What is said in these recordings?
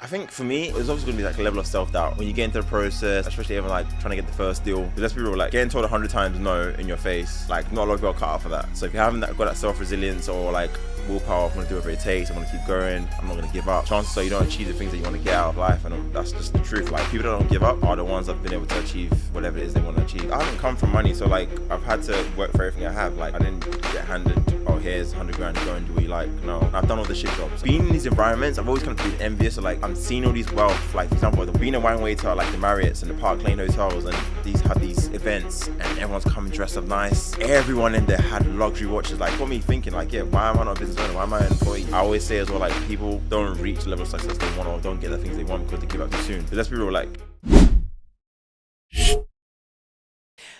I think for me, it's obviously going to be like a level of self-doubt when you get into the process, especially even like trying to get the first deal. Because let's be real, like getting told 100 times no in your face, like not a lot of people are cut out for that. So if you haven't got that self-resilience or like willpower, I'm going to do whatever it takes, I'm going to keep going, I'm not going to give up. Chances are you don't achieve the things that you want to get out of life, and that's just the truth. Like people that don't give up are the ones that have been able to achieve whatever it is they want to achieve. I haven't come from money, so like I've had to work for everything I have. Like I didn't get handed, oh here's 100 grand, go and do what you like. No, I've done all the shit jobs. Being in these environments, I've always kind of been envious of like I'm seeing all these wealth. Like for example, being a wine waiter at like the Marriotts and the Park Lane hotels, and these have these events and everyone's coming dressed up nice. Everyone in there had luxury watches. Like got me thinking like, yeah, why am I not a business owner? Why am I an employee? I always say as well, like people don't reach the level of success they want or don't get the things they want because they give up too soon. But let's be real, like.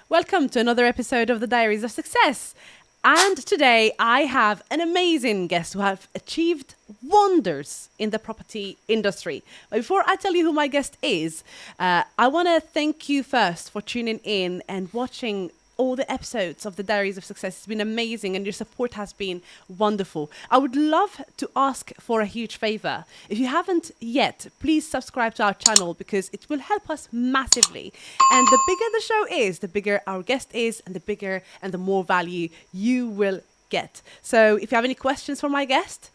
Welcome to another episode of the Diaries of Success. And today I have an amazing guest who have achieved wonders in the property industry. But before I tell you who my guest is, I want to thank you first for tuning in and watching all the episodes of the Diaries of Success. It's been amazing and your support has been wonderful. I would love to ask for a huge favor. If you haven't yet, please subscribe to our channel because it will help us massively. And the bigger the show is, the bigger our guest is, and the bigger and the more value you will get. So if you have any questions for my guest,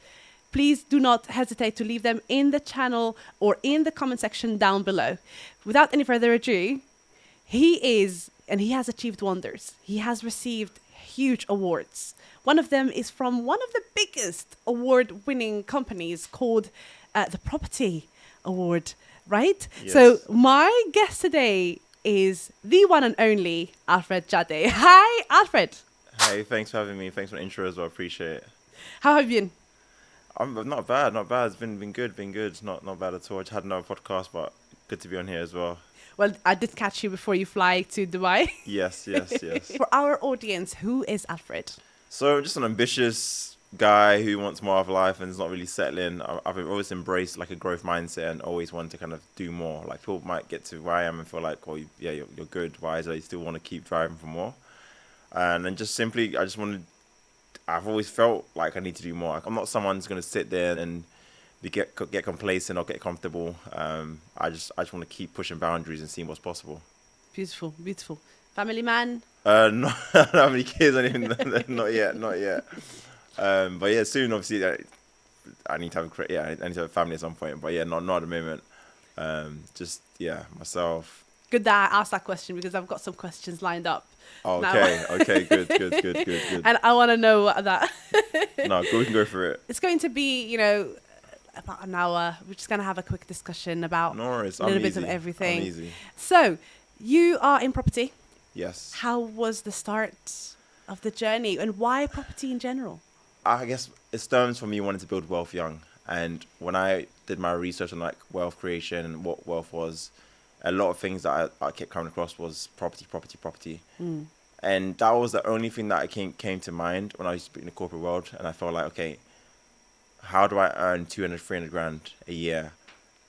please do not hesitate to leave them in the channel or in the comment section down below. Without any further ado, he has achieved wonders. He has received huge awards. One of them is from one of the biggest award-winning companies called the Property Award, right? Yes. So my guest today is the one and only Alfred Dzadey. Hi, Alfred. Hey, thanks for having me. Thanks for the intro as well. Appreciate it. How have you been? I'm not bad. It's been good. Not bad at all. I just had another podcast, but good to be on here as well. Well, I did catch you before you fly to Dubai. Yes. For our audience, who is Alfred? So just an ambitious guy who wants more of life and is not really settling. I've always embraced like a growth mindset and always wanted to kind of do more. Like people might get to where I am and feel like, well, yeah, you're good. Why is it you still want to keep driving for more? And then just simply, I've always felt like I need to do more. I'm not someone who's going to sit there and get complacent or get comfortable. I just want to keep pushing boundaries and seeing what's possible. Beautiful. Family man? Not how many kids? Not yet. But yeah, soon. Obviously, I need to have I need to have a family at some point. But yeah, not at the moment. Myself. Good that I asked that question because I've got some questions lined up. Oh, okay, good. And I want to know that. No, we can go for it. It's going to be, about an hour. We're just going to have a quick discussion about a little bit of everything. I'm easy. So, you are in property. Yes. How was the start of the journey and why property in general? I guess it stems from me wanting to build wealth young. And when I did my research on like wealth creation and what wealth was, a lot of things that I kept coming across was property. Mm. And that was the only thing that came to mind when I used to be in the corporate world. And I felt like, okay, how do I earn 200, 300 grand a year?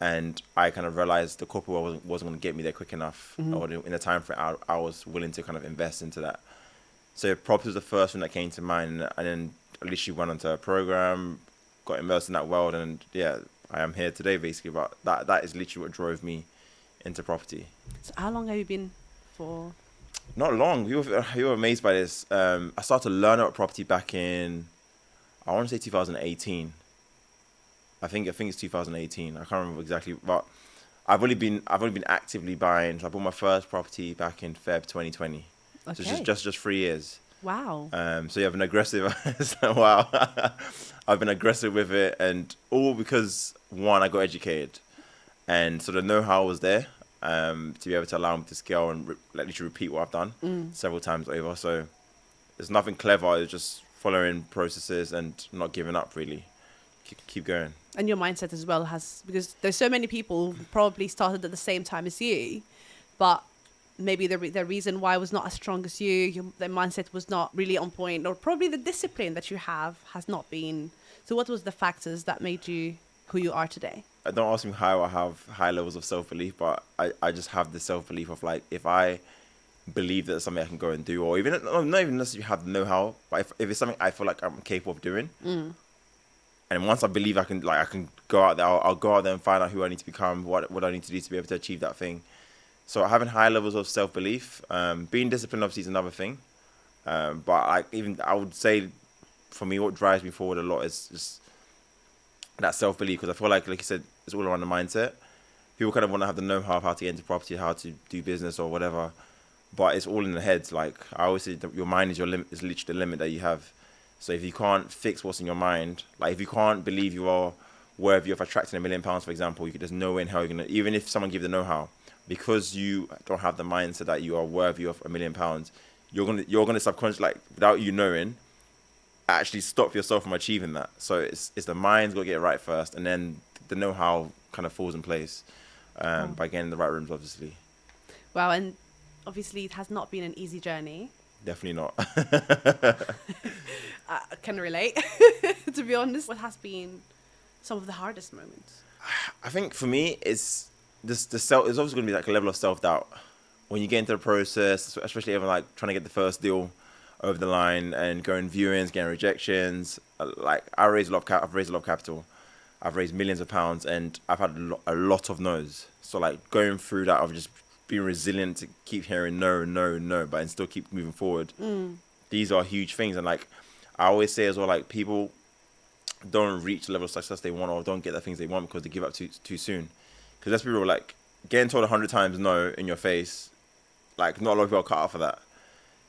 And I kind of realized the corporate world wasn't going to get me there quick enough, or in the time frame I was willing to kind of invest into that. So property was the first thing that came to mind, and then at least you went onto a program, got immersed in that world, and yeah, I am here today basically. But that is literally what drove me into property. So how long have you been for? Not long. You were amazed by this. I started to learn about property back in, I want to say 2018. I think it's 2018. I can't remember exactly, but I've only been actively buying. So I bought my first property back in Feb 2020. Okay. So just 3 years. Wow. So you have an aggressive. Wow. I've been aggressive with it, and all because one, I got educated, and so the know-how was there to be able to allow me to scale and literally repeat what I've done several times over. So there's nothing clever. It's just following processes and not giving up. Really, keep going. And your mindset as well because there's so many people who probably started at the same time as you, but maybe the reason why was not as strong as you, their mindset was not really on point, or probably the discipline that you have has not been. So what was the factors that made you who you are today? Don't ask me how I have high levels of self-belief, but I just have the self-belief of like, if I believe that it's something I can go and do, or even not even unless you have the know-how, but if it's something I feel like I'm capable of doing, And once I believe I can go out there, I'll go out there and find out who I need to become, what I need to do to be able to achieve that thing. So having high levels of self-belief, being disciplined obviously is another thing. But I would say, for me, what drives me forward a lot is just that self-belief, because I feel like you said, it's all around the mindset. People kind of want to have the know-how of how to get into property, how to do business or whatever, but it's all in the head. Like I always say, your mind is your limit, is literally the limit that you have. So if you can't fix what's in your mind, like if you can't believe you are worthy of attracting £1 million, for example, there's no way in hell you're gonna, even if someone give you the know-how, because you don't have the mindset that you are worthy of £1 million, you're gonna subconsciously, like without you knowing, actually stop yourself from achieving that. So it's the mind's got to get it right first, and then the know-how kind of falls in place by getting in the right rooms, obviously. Wow, and obviously it has not been an easy journey. Definitely not. I can relate, to be honest. What has been some of the hardest moments? I think for me, it's it's always going to be like a level of self-doubt when you get into the process, especially even like trying to get the first deal over the line and going viewings, getting rejections. Like I've raised a lot of capital. I've raised millions of pounds, and I've had a lot of no's. So like going through that, I've just been resilient to keep hearing no, but and still keep moving forward. These are huge things, and like I always say as well, like people don't reach the level of success they want or don't get the things they want because they give up too soon. Because let's be real, like getting told 100 times no in your face, like not a lot of people are cut out for that.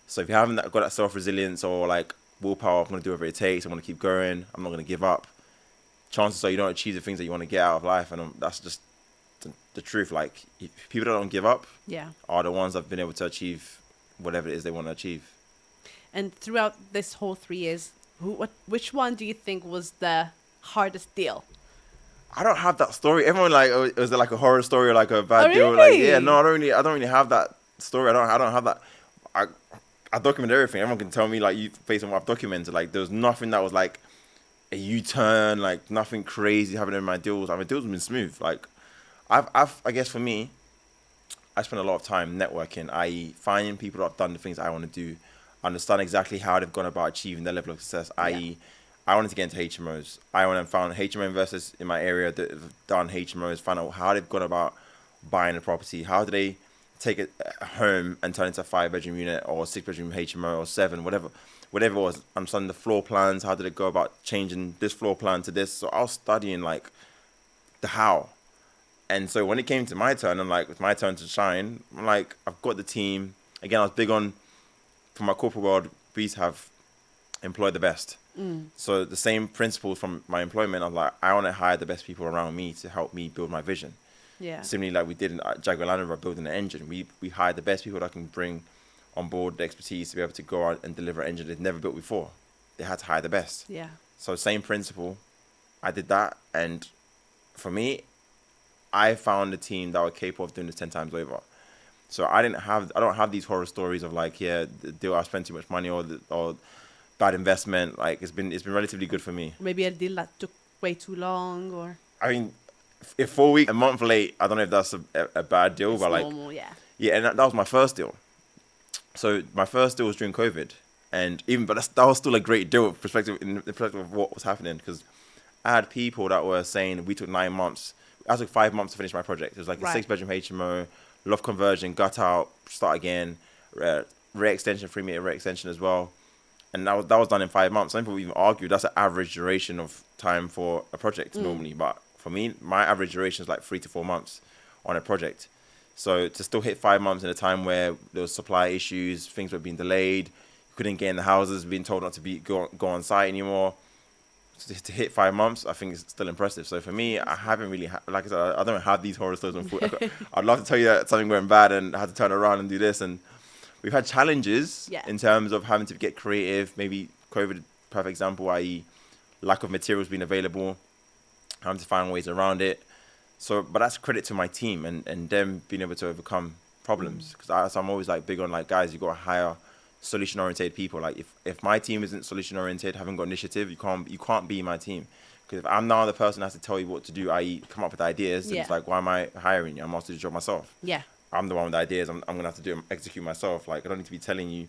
So if you haven't got that self-resilience or like willpower, I'm going to do whatever it takes, I'm going to keep going, I'm not going to give up, chances are you don't achieve the things that you want to get out of life. And that's just the truth. Like people that don't give up are the ones that have been able to achieve whatever it is they want to achieve. And throughout this whole 3 years, which one do you think was the hardest deal? I don't have that story. Everyone like, oh, is it like a horror story or like a bad deal? Really? Like, yeah, no, I don't really have that story. I don't have that. I document everything. Everyone can tell me like based on what I've documented. Like there was nothing that was like a U-turn, like nothing crazy happening in my deals. My deals have been smooth. Like I guess for me, I spend a lot of time networking, i.e. finding people that have done the things I want to do, understand exactly how they've gone about achieving their level of success, i.e. I wanted to get into HMOs. I went and found HMO investors in my area that have done HMOs, find out how they've gone about buying a property. How do they take a home and turn it into a 5-bedroom unit or a 6-bedroom HMO or 7, whatever it was. Understanding the floor plans. How did it go about changing this floor plan to this? So I was studying like the how. And so when it came to my turn, I'm like, it's my turn to shine. I'm like, I've got the team. Again, I was big on, for my corporate world, we used to have employ the best. So the same principles from my employment, I'm like, I want to hire the best people around me to help me build my vision. Yeah. Similarly, like we did in Jaguar Land Rover building an engine. We hired the best people that can bring on board the expertise to be able to go out and deliver an engine they've never built before. They had to hire the best. Yeah. So same principle. I did that, and for me, I found a team that were capable of doing this 10 times over. So I don't have these horror stories of like, yeah, the deal I spent too much money or bad investment. Like it's been relatively good for me. Maybe a deal that took way too long, or I mean, if 4 weeks, a month late, I don't know if that's a bad deal, it's but like normal, yeah, and that was my first deal. So my first deal was during COVID, and that was still a great deal in the perspective of what was happening, because I had people that were saying we took 9 months. I took 5 months to finish my project. It was like a 6-bedroom HMO, loft conversion, gut out, start again, rear extension, 3-meter rear extension as well. And that was done in 5 months. Some people even argue that's an average duration of time for a project normally. But for me, my average duration is like 3 to 4 months on a project. So to still hit 5 months in a time where there was supply issues, things were being delayed, you couldn't get in the houses, being told not to go on site anymore. To hit 5 months, I think it's still impressive. So for me, I haven't really, like I said, I don't have these horror stories on foot. I'd love to tell you that something went bad and I had to turn around and do this. And we've had challenges in terms of having to get creative. Maybe COVID, perfect example, i.e. lack of materials being available, having to find ways around it. So, but that's credit to my team and them being able to overcome problems. Because I'm always like big on like, guys, you got to hire solution-oriented people. Like if my team isn't solution-oriented, haven't got initiative, you can't be my team. Because if I'm now the person that has to tell you what to do, i.e. come up with ideas, it's like, why am I hiring you? I'm also do the job myself. Yeah. I'm the one with the ideas. I'm gonna have to execute myself. Like I don't need to be telling you.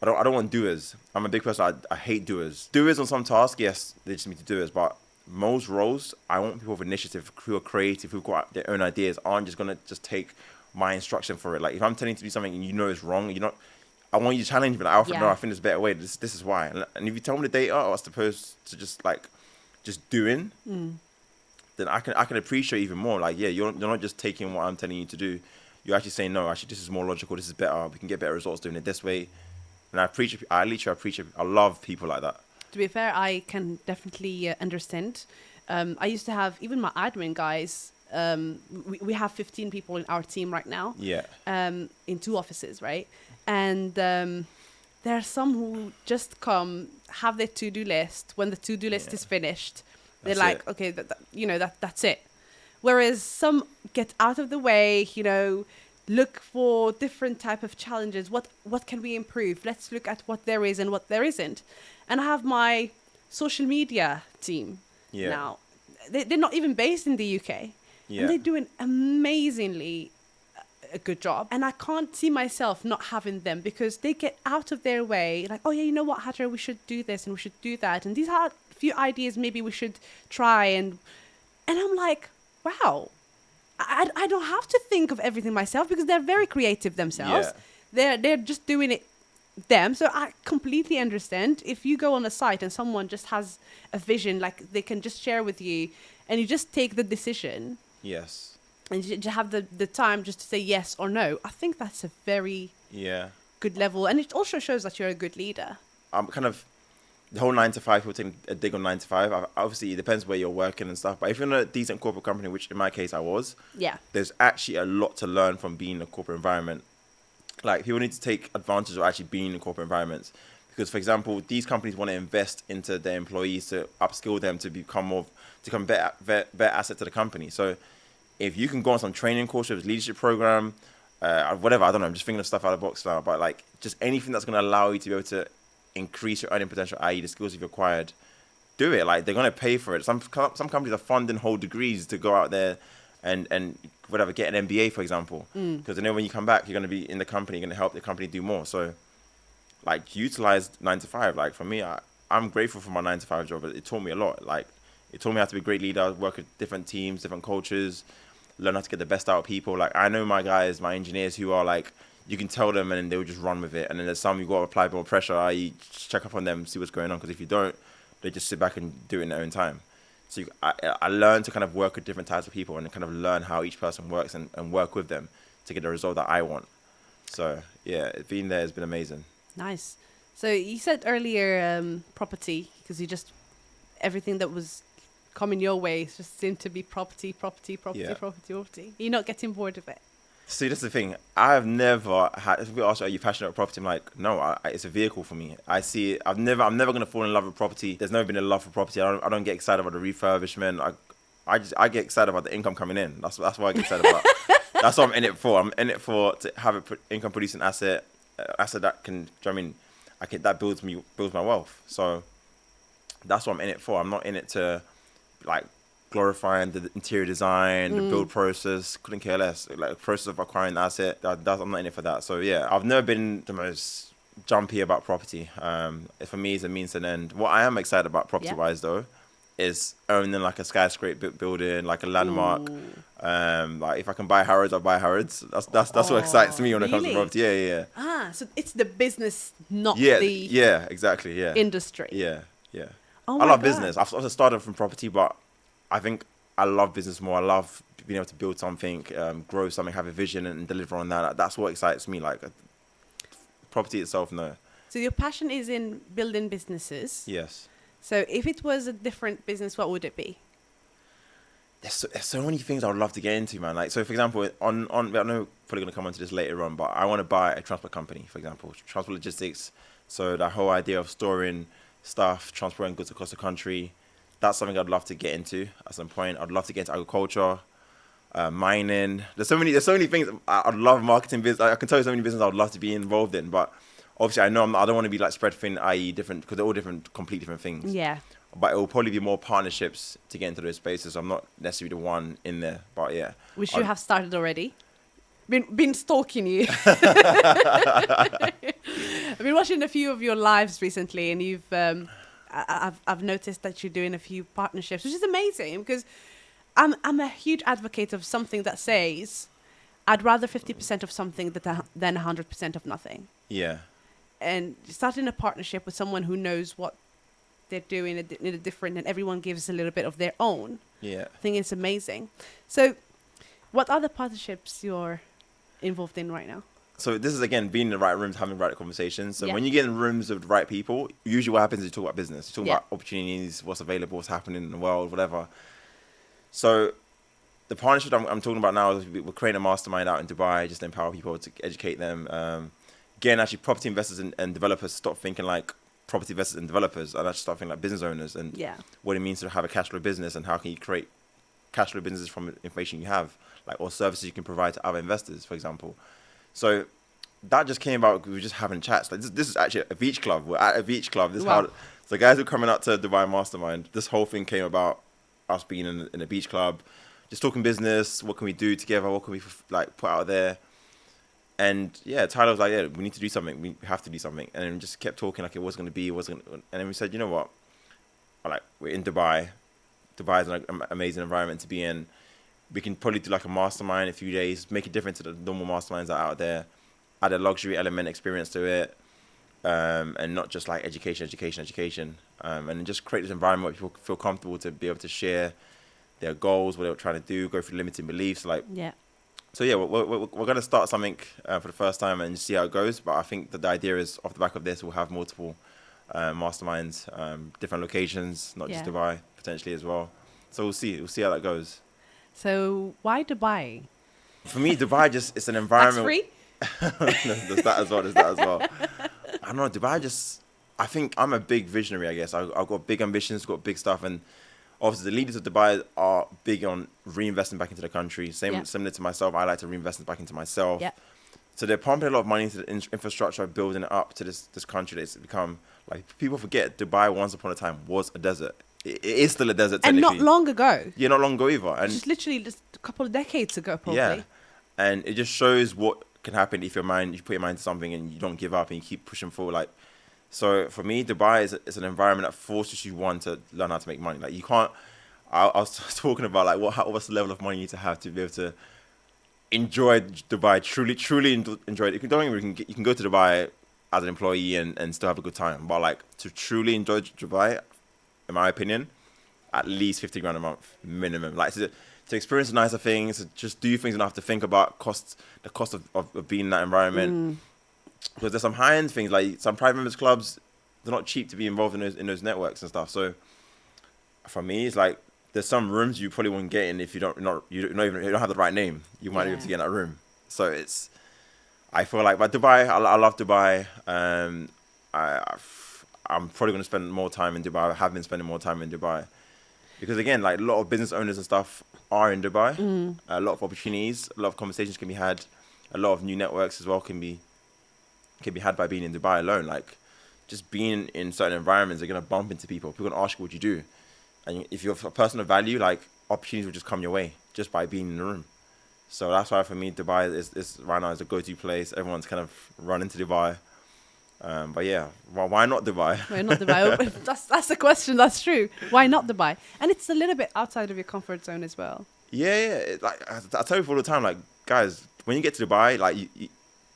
I don't want doers. I'm a big person. I hate doers. Doers on some tasks, yes, they just need to do it. But most roles, I want people with initiative, who are creative, who've got their own ideas, aren't just gonna just take my instruction for it. Like if I'm telling you to do something and you know it's wrong, you're not. I want you to challenge me. Like, Alfred, no, I think there's a better way. This is why. And if you tell me the data, I was supposed to just doing, then I can appreciate even more. Like, yeah, you're not just taking what I'm telling you to do. You're actually saying, no, actually, this is more logical. This is better. We can get better results doing it this way. And I love people like that. To be fair, I can definitely understand. I used to have, even my admin guys, we have 15 people in our team right now. Yeah. In 2 offices, right? And there are some who just come, have their to-do list. When the to-do list is finished, they're like, okay, that's it. Whereas some get out of the way, look for different type of challenges. What can we improve? Let's look at what there is and what there isn't. And I have my social media team now. They're not even based in the UK. Yeah. And they're doing amazingly a good job. And I can't see myself not having them because they get out of their way. Like, oh yeah, you know what, Hatter, we should do this and we should do that. And these are a few ideas maybe we should try. And I'm like, wow, I don't have to think of everything myself because they're very creative themselves. Yeah. They're just doing it them. So I completely understand. If you go on a site and someone just has a vision, like they can just share with you and you just take the decision. Yes. And you have the time just to say yes or no. I think that's a very good level. And it also shows that you're a good leader. I'm kind of, the whole 9 to 5, people take a dig on 9 to 5. Obviously, it depends where you're working and stuff. But if you're in a decent corporate company, which in my case I was, there's actually a lot to learn from being in a corporate environment. Like, people need to take advantage of actually being in corporate environments. Because, for example, these companies want to invest into their employees to upskill them to become better asset to the company. So if you can go on some training courses, leadership program, whatever, I don't know, I'm just thinking of stuff out of the box now, but like just anything that's going to allow you to be able to increase your earning potential, i.e. the skills you've acquired, do it. Like, they're going to pay for it. Some companies are funding whole degrees to go out there and whatever, get an MBA, for example. Because they know when you come back, you're going to be in the company, you're going to help the company do more. So like, utilize 9 to 5. Like, for me, I'm grateful for my 9 to 5 job. It taught me a lot. Like, it taught me how to be a great leader, work with different teams, different cultures, learn how to get the best out of people. Like, I know my guys, my engineers who are like, you can tell them and they'll just run with it. And then there's some you got to apply more pressure, i.e. check up on them, see what's going on. Because if you don't, they just sit back and do it in their own time. So I learned to kind of work with different types of people and kind of learn how each person works and work with them to get the result that I want. So yeah, being there has been amazing. Nice. So you said earlier property, because you just, everything that was coming your way just seemed to be property. You're not getting bored of it? See, that's the thing. I've never had, if people ask, are you passionate about property? I'm like, no, it's a vehicle for me. I see it. I'm never going to fall in love with property. There's never been a love for property. I don't get excited about the refurbishment. I get excited about the income coming in. That's what I get excited about. That's what I'm in it for. I'm in it for to have an income producing asset that can, that builds my wealth. So that's what I'm in it for. I'm not in it to like glorifying the interior design, the build process, couldn't care less. Like, process of acquiring the asset, I'm not in it for that. So yeah, I've never been the most jumpy about property. For me, it's a means to an end. What I am excited about property-wise though, is owning like a skyscraper building, like a landmark. Like, if I can buy Harrods, I'll buy Harrods. That's what excites me when it comes to property. Yeah. Ah, so it's the business, not the exactly. Industry. Yeah. Oh, I love business. I've also started from property, but I think I love business more. I love being able to build something, grow something, have a vision and deliver on that. That's what excites me. Like, property itself, no. So your passion is in building businesses? Yes. So if it was a different business, what would it be? There's so many things I would love to get into, man. Like, so for example, I know we're probably going to come onto this later on, but I want to buy a transport company, for example, transport logistics. So the whole idea of storing stuff, transporting goods across the country, that's something I'd love to get into at some point. I'd love to get into agriculture, mining. There's so many things. I'd love marketing business. I can tell you so many businesses I'd love to be involved in, but obviously I know I don't want to be like spread thin, i.e. different, because they're all different, complete different things. Yeah. But it will probably be more partnerships to get into those spaces. I'm not necessarily the one in there, but yeah. Which you have started already. Been stalking you. I've been watching a few of your lives recently, and you've I've noticed that you're doing a few partnerships, which is amazing because I'm a huge advocate of something that says I'd rather 50% of something than 100% of nothing. Yeah. And starting a partnership with someone who knows what they're doing in a different, and everyone gives a little bit of their own. Yeah. I think it's amazing. So, what other partnerships you're involved in right now? So this is, again, being in the right rooms, having the right conversations. So Yeah. when you get in rooms with the right people, usually what happens is you talk about business. You talk Yeah. about opportunities, what's available, what's happening in the world, whatever. So the partnership I'm talking about now is we're creating a mastermind out in Dubai, just to empower people, to educate them. Again, actually, property investors and developers stop thinking like property investors and developers, and actually start thinking like business owners and what it means to have a cash flow business and how can you create cash flow businesses from information you have, like, or services you can provide to other investors, for example. So that just came about. We were just having chats. Like this is actually a beach club. We're at a beach club. This is how so guys who are coming out to Dubai Mastermind. This whole thing came about us being in a beach club, just talking business. What can we do together? What can we like put out there? And yeah, Tyler was like, yeah, we need to do something. We have to do something. And then we just kept talking like it was going to be, and then we said, you know what? Like, we're in Dubai. Dubai is an amazing environment to be in. We can probably do like a mastermind in a few days, make it different to the normal masterminds that are out there, add a luxury element experience to it, and not just like education, and just create this environment where people feel comfortable to be able to share their goals, what they're trying to do, go through limiting beliefs. Like, so yeah, we're going to start something for the first time and see how it goes. But I think that the idea is, off the back of this, we'll have multiple masterminds, different locations, not just Dubai, potentially as well. So we'll see how that goes. So why Dubai? For me, Dubai it's an environment. Tax free? There's that as well. I don't know, Dubai I think I'm a big visionary, I guess. I've got big ambitions, got big stuff, and obviously the leaders of Dubai are big on reinvesting back into the country. Similar to myself, I like to reinvest back into myself. Yeah. So they're pumping a lot of money into the infrastructure, building it up to this country that's become, like, people forget Dubai once upon a time was a desert. It is still a desert, technically. And not long ago. Yeah, not long ago either. And just literally just a couple of decades ago, probably. Yeah. And it just shows what can happen if you put your mind to something and you don't give up and you keep pushing forward. Like, so for me, Dubai is an environment that forces you, to learn how to make money. Like, you can't, I was talking about like what's the level of money you need to have to be able to enjoy Dubai, truly enjoy it. You can go to Dubai as an employee and still have a good time. But like, to truly enjoy Dubai, in my opinion, at least 50 grand a month minimum. Like, to experience nicer things, to just do things and not have to think about the cost of being in that environment. Because there's some high-end things, like some private members clubs, they're not cheap to be involved in those networks and stuff. So for me, it's like, there's some rooms you probably won't get in if you don't have the right name. You might not be able to get in that room. So I feel like, but Dubai, I love Dubai. I'm probably going to spend more time in Dubai. I have been spending more time in Dubai. Because again, like, a lot of business owners and stuff are in Dubai. A lot of opportunities, a lot of conversations can be had. A lot of new networks as well can be had by being in Dubai alone. Like, just being in certain environments, they're going to bump into people. People are going to ask you what you do. And if you're a person of value, like, opportunities will just come your way just by being in the room. So that's why for me, Dubai is right now is the go-to place. Everyone's kind of running to Dubai. But yeah, why not Dubai? Why not Dubai? That's the question. That's true. Why not Dubai? And it's a little bit outside of your comfort zone as well. Yeah. Like, I tell people all the time, like, guys, when you get to Dubai, like,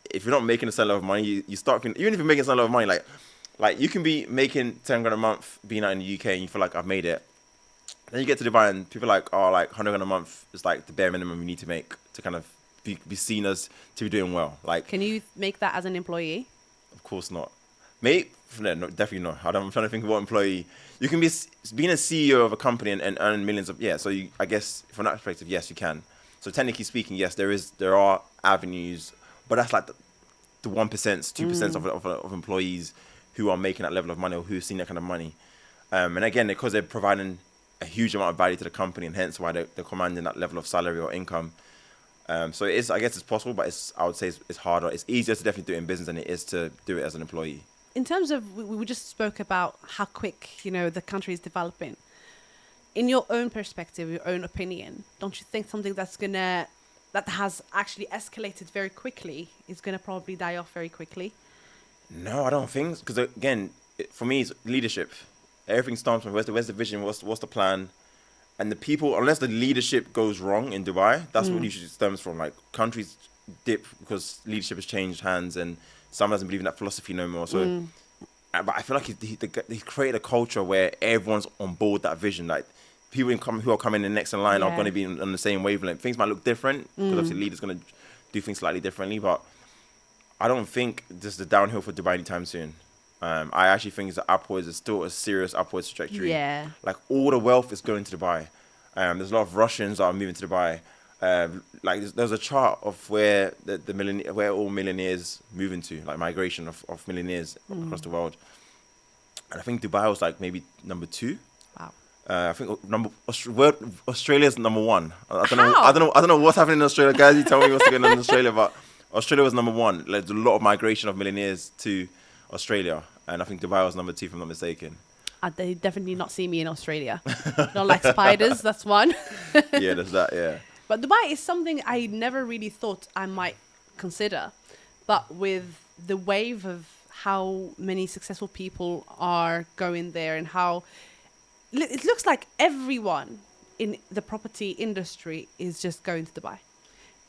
if you're not making a certain level of money, you start, even if you're making a certain level of money, like you can be making 10 grand a month being out in the UK and you feel like, I've made it. Then you get to Dubai and people are like, oh, like 100 grand a month is like the bare minimum you need to make to kind of be seen as to be doing well. Like, can you make that as an employee? Of course not. Mate, no, definitely not. I'm trying to think of what employee. You can be being a CEO of a company and earn millions of, So I guess from that perspective, yes, you can. So technically speaking, yes, there are avenues, but that's like the 1%, 2% of employees who are making that level of money or who are seeing that kind of money. And again, because they're providing a huge amount of value to the company, and hence why they're commanding that level of salary or income. So I guess it's possible, but I would say it's harder. It's easier to definitely do it in business than it is to do it as an employee. In terms of, we just spoke about how quick, the country is developing. In your own perspective, your own opinion, don't you think something that has actually escalated very quickly is going to probably die off very quickly? No, I don't think, because again, for me, it's leadership. everything starts from where's the vision, what's the plan, and the people, unless the leadership goes wrong in Dubai, that's what usually stems from. Like countries dip because leadership has changed hands and someone doesn't believe in that philosophy no more. So, but I feel like he created a culture where everyone's on board that vision. Like people who are coming in next in line are going to be on the same wavelength. Things might look different because obviously leaders going to do things slightly differently, but I don't think this is the downhill for Dubai anytime soon. I actually think it's still a serious upwards trajectory. Yeah. Like all the wealth is going to Dubai. There's a lot of Russians that are moving to Dubai. Like there's a chart of where where all millionaires move into, like migration of millionaires across the world. And I think Dubai was like maybe number 2. Wow. I think Australia's number 1. I don't know what's happening in Australia, guys. You tell me what's going on in Australia, but Australia was number 1. There's a lot of migration of millionaires to Australia, and I think Dubai was number 2, if I'm not mistaken. They definitely not see me in Australia. Don't like spiders. That's one. Yeah, there's that. Yeah. But Dubai is something I never really thought I might consider. But with the wave of how many successful people are going there and how it looks like everyone in the property industry is just going to Dubai.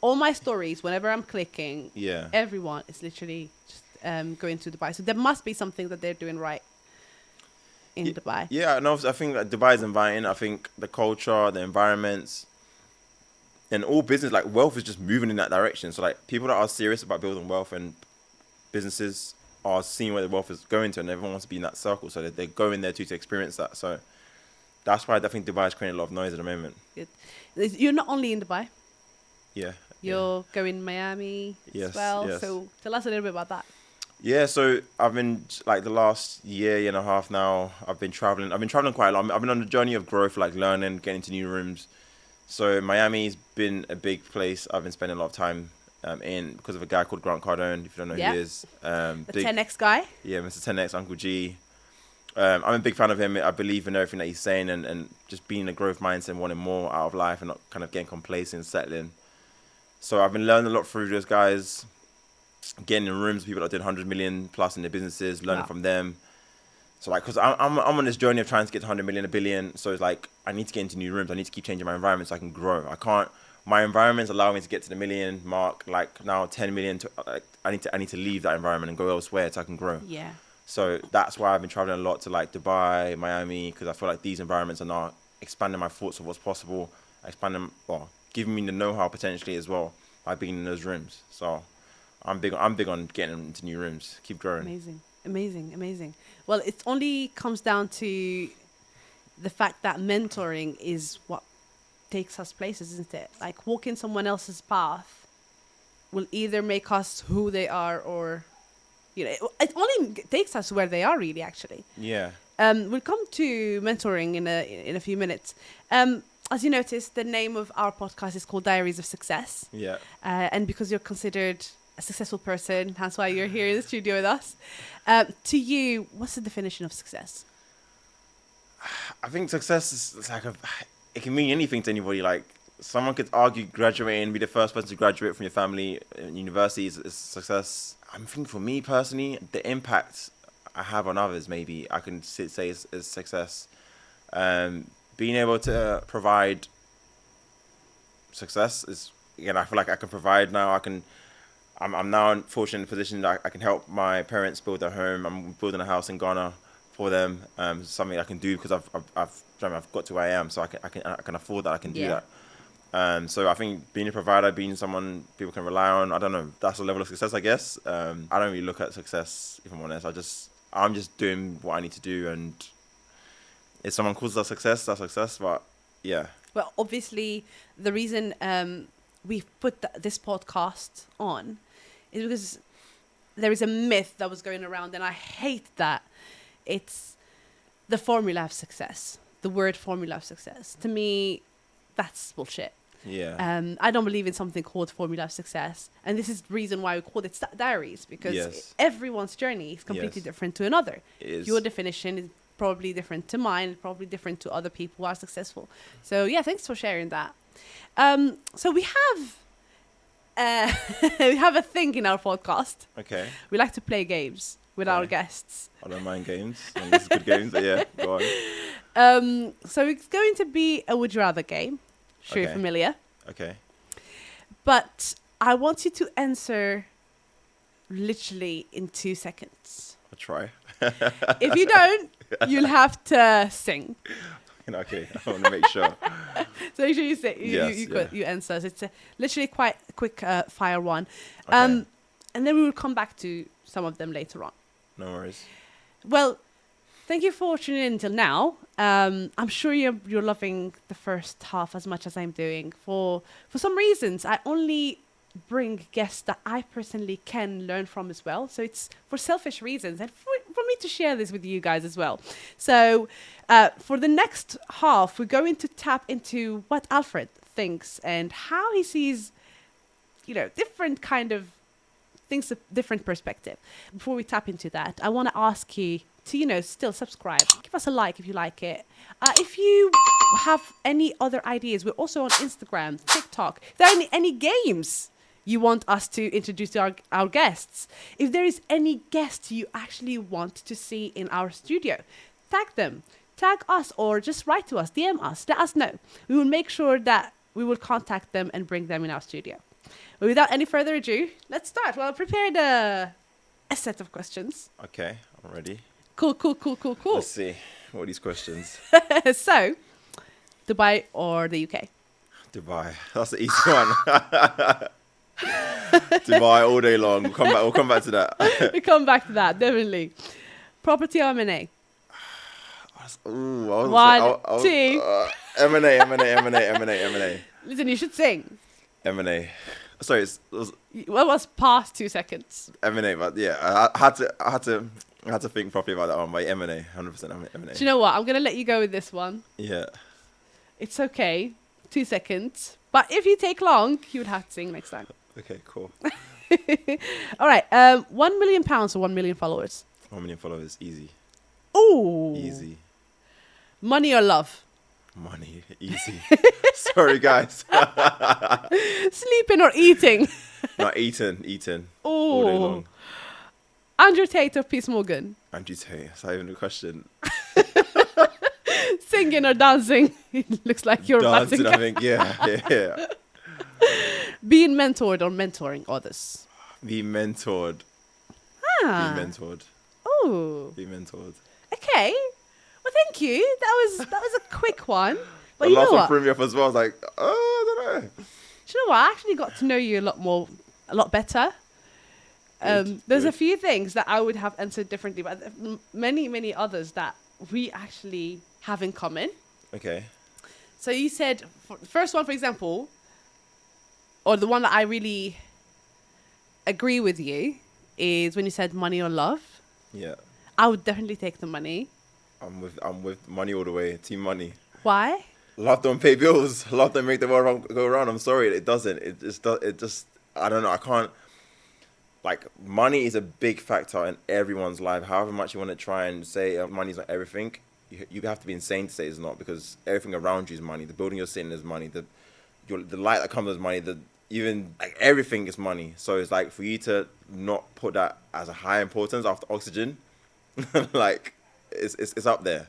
All my stories, whenever I'm clicking, everyone is literally just going to Dubai. So there must be something that they're doing right in Dubai. Yeah, no, I think that Dubai is inviting. I think the culture, the environments, and all business, like wealth is just moving in that direction. So like people that are serious about building wealth and businesses are seeing where the wealth is going to, and everyone wants to be in that circle. So they're going there to experience that. So that's why I think Dubai is creating a lot of noise at the moment. You're not only in Dubai. Yeah. You're going Miami as well. Yes. So tell us a little bit about that. Yeah, so I've been like the last year and a half now, I've been traveling quite a lot. I've been on a journey of growth, like learning, getting into new rooms. So Miami's been a big place I've been spending a lot of time in because of a guy called Grant Cardone, if you don't know who he is. The 10X guy? Yeah, Mr. 10X, Uncle G. I'm a big fan of him. I believe in everything that he's saying and just being in a growth mindset and wanting more out of life and not kind of getting complacent and settling. So I've been learning a lot through those guys, getting in rooms with people that did 100 million plus in their businesses, learning from them. So like, because I'm on this journey of trying to get to 100 million, 1 billion. So it's like, I need to get into new rooms. I need to keep changing my environment so I can grow. My environments allow me to get to the million mark, like now 10 million. I need to leave that environment and go elsewhere so I can grow. Yeah. So that's why I've been traveling a lot to like Dubai, Miami, because I feel like these environments are now expanding my thoughts of what's possible, giving me the know-how potentially as well by being in those rooms. So I'm big on getting into new rooms, keep growing. Amazing. Well, it only comes down to the fact that mentoring is what takes us places, isn't it? Like walking someone else's path will either make us who they are or, you know, it only takes us where they are really, actually. Yeah. We'll come to mentoring in a few minutes. As you noticed, the name of our podcast is called Diaries of Success. Yeah. And because you're considered a successful person, that's why you're here in the studio with us. To you, what's the definition of success? I think success is like it can mean anything to anybody. Like someone could argue graduating, be the first person to graduate from your family in university is success. I'm thinking for me personally, the impact I have on others, maybe I can say is success. Being able to provide success is, again, I feel like I can provide now. I'm now fortunate in a position that I can help my parents build their home. I'm building a house in Ghana for them. Something I can do because I've got to where I am, so I can afford that. I can do that. So I think being a provider, being someone people can rely on, I don't know, that's a level of success, I guess. I don't really look at success, if I'm honest. I'm just doing what I need to do, and if someone calls that success, that's success. But yeah. Well, obviously, the reason we've put this podcast on is because there is a myth that was going around, and I hate that. It's the formula of success. The word formula of success. To me, that's bullshit. Yeah. I don't believe in something called formula of success. And this is the reason why we call it diaries, because everyone's journey is completely different to another. Your definition is probably different to mine, probably different to other people who are successful. So yeah, thanks for sharing that. So we have we have a thing in our podcast. Okay. We like to play games. with our guests. I don't mind games. And this is good games, but yeah, go on. So it's going to be a would you rather game. Sure, you're familiar. Okay. But I want you to answer literally in 2 seconds. I'll try. If you don't, you'll have to sing. Okay, I want to make sure. So make sure you say you answer. So it's literally quite a quick fire one. Okay. And then we will come back to some of them later on. No worries. Well, thank you for tuning in until now. I'm sure you're loving the first half as much as I'm doing. For some reasons, I only bring guests that I personally can learn from as well. So it's for selfish reasons and for me to share this with you guys as well. So for the next half, we're going to tap into what Alfred thinks and how he sees, different kind of things, a different perspective. Before we tap into that, I want to ask you to, still subscribe. Give us a like if you like it. If you have any other ideas, we're also on Instagram, TikTok. If there are any games you want us to introduce to our guests, if there is any guest you actually want to see in our studio, tag them, tag us, or just write to us, DM us, let us know. We will make sure that we will contact them and bring them in our studio. But without any further ado, let's start. Well, I prepared a set of questions. Okay, I'm ready. Cool. Let's see. What are these questions? So, Dubai or the UK? Dubai. That's the easy one. Dubai all day long. We'll come back to that. We come back to that, definitely. Property or M&A? One, two. M&A. Listen, you should sing. M&A. Sorry, It was past 2 seconds. M&A, but yeah, I had to think properly about that one. By M&A, 100% M&A. Do you know what? I'm gonna let you go with this one. Yeah. It's okay. 2 seconds. But if you take long, you would have to sing next time. Okay, cool. All right. £1 million or 1 million followers? 1 million followers, easy. Ooh. Easy. Money or love? Money, easy. Sorry, guys. Sleeping or eating? Not eating. Ooh. All day long. Andrew Tate or Piers Morgan? Andrew Tate, that's not even a question. Singing or dancing? It looks like you're dancing, I think. Yeah. Being mentored or mentoring others? Be mentored. Be mentored. Oh. Be mentored. Okay. Well, thank you. That was a quick one. But The you know last one what? threw me off as well. I was like, I don't know. Do you know what? I actually got to know you a lot better. There's a few things that I would have answered differently, but many others that we actually have in common. Okay. So you said, the first one, for example, or the one that I really agree with you, is when you said money or love. Yeah. I would definitely take the money. I'm with money all the way. Team money. Why? Love don't pay bills. Love don't make the world go around. I'm sorry, it doesn't. It just. I don't know. I can't. Like, money is a big factor in everyone's life. However much you want to try and say money's not everything, you have to be insane to say it's not, because everything around you is money. The building you're sitting in is money. The light that comes is money. Even like everything is money. So it's like, for you to not put that as a high importance after oxygen, like it's up there.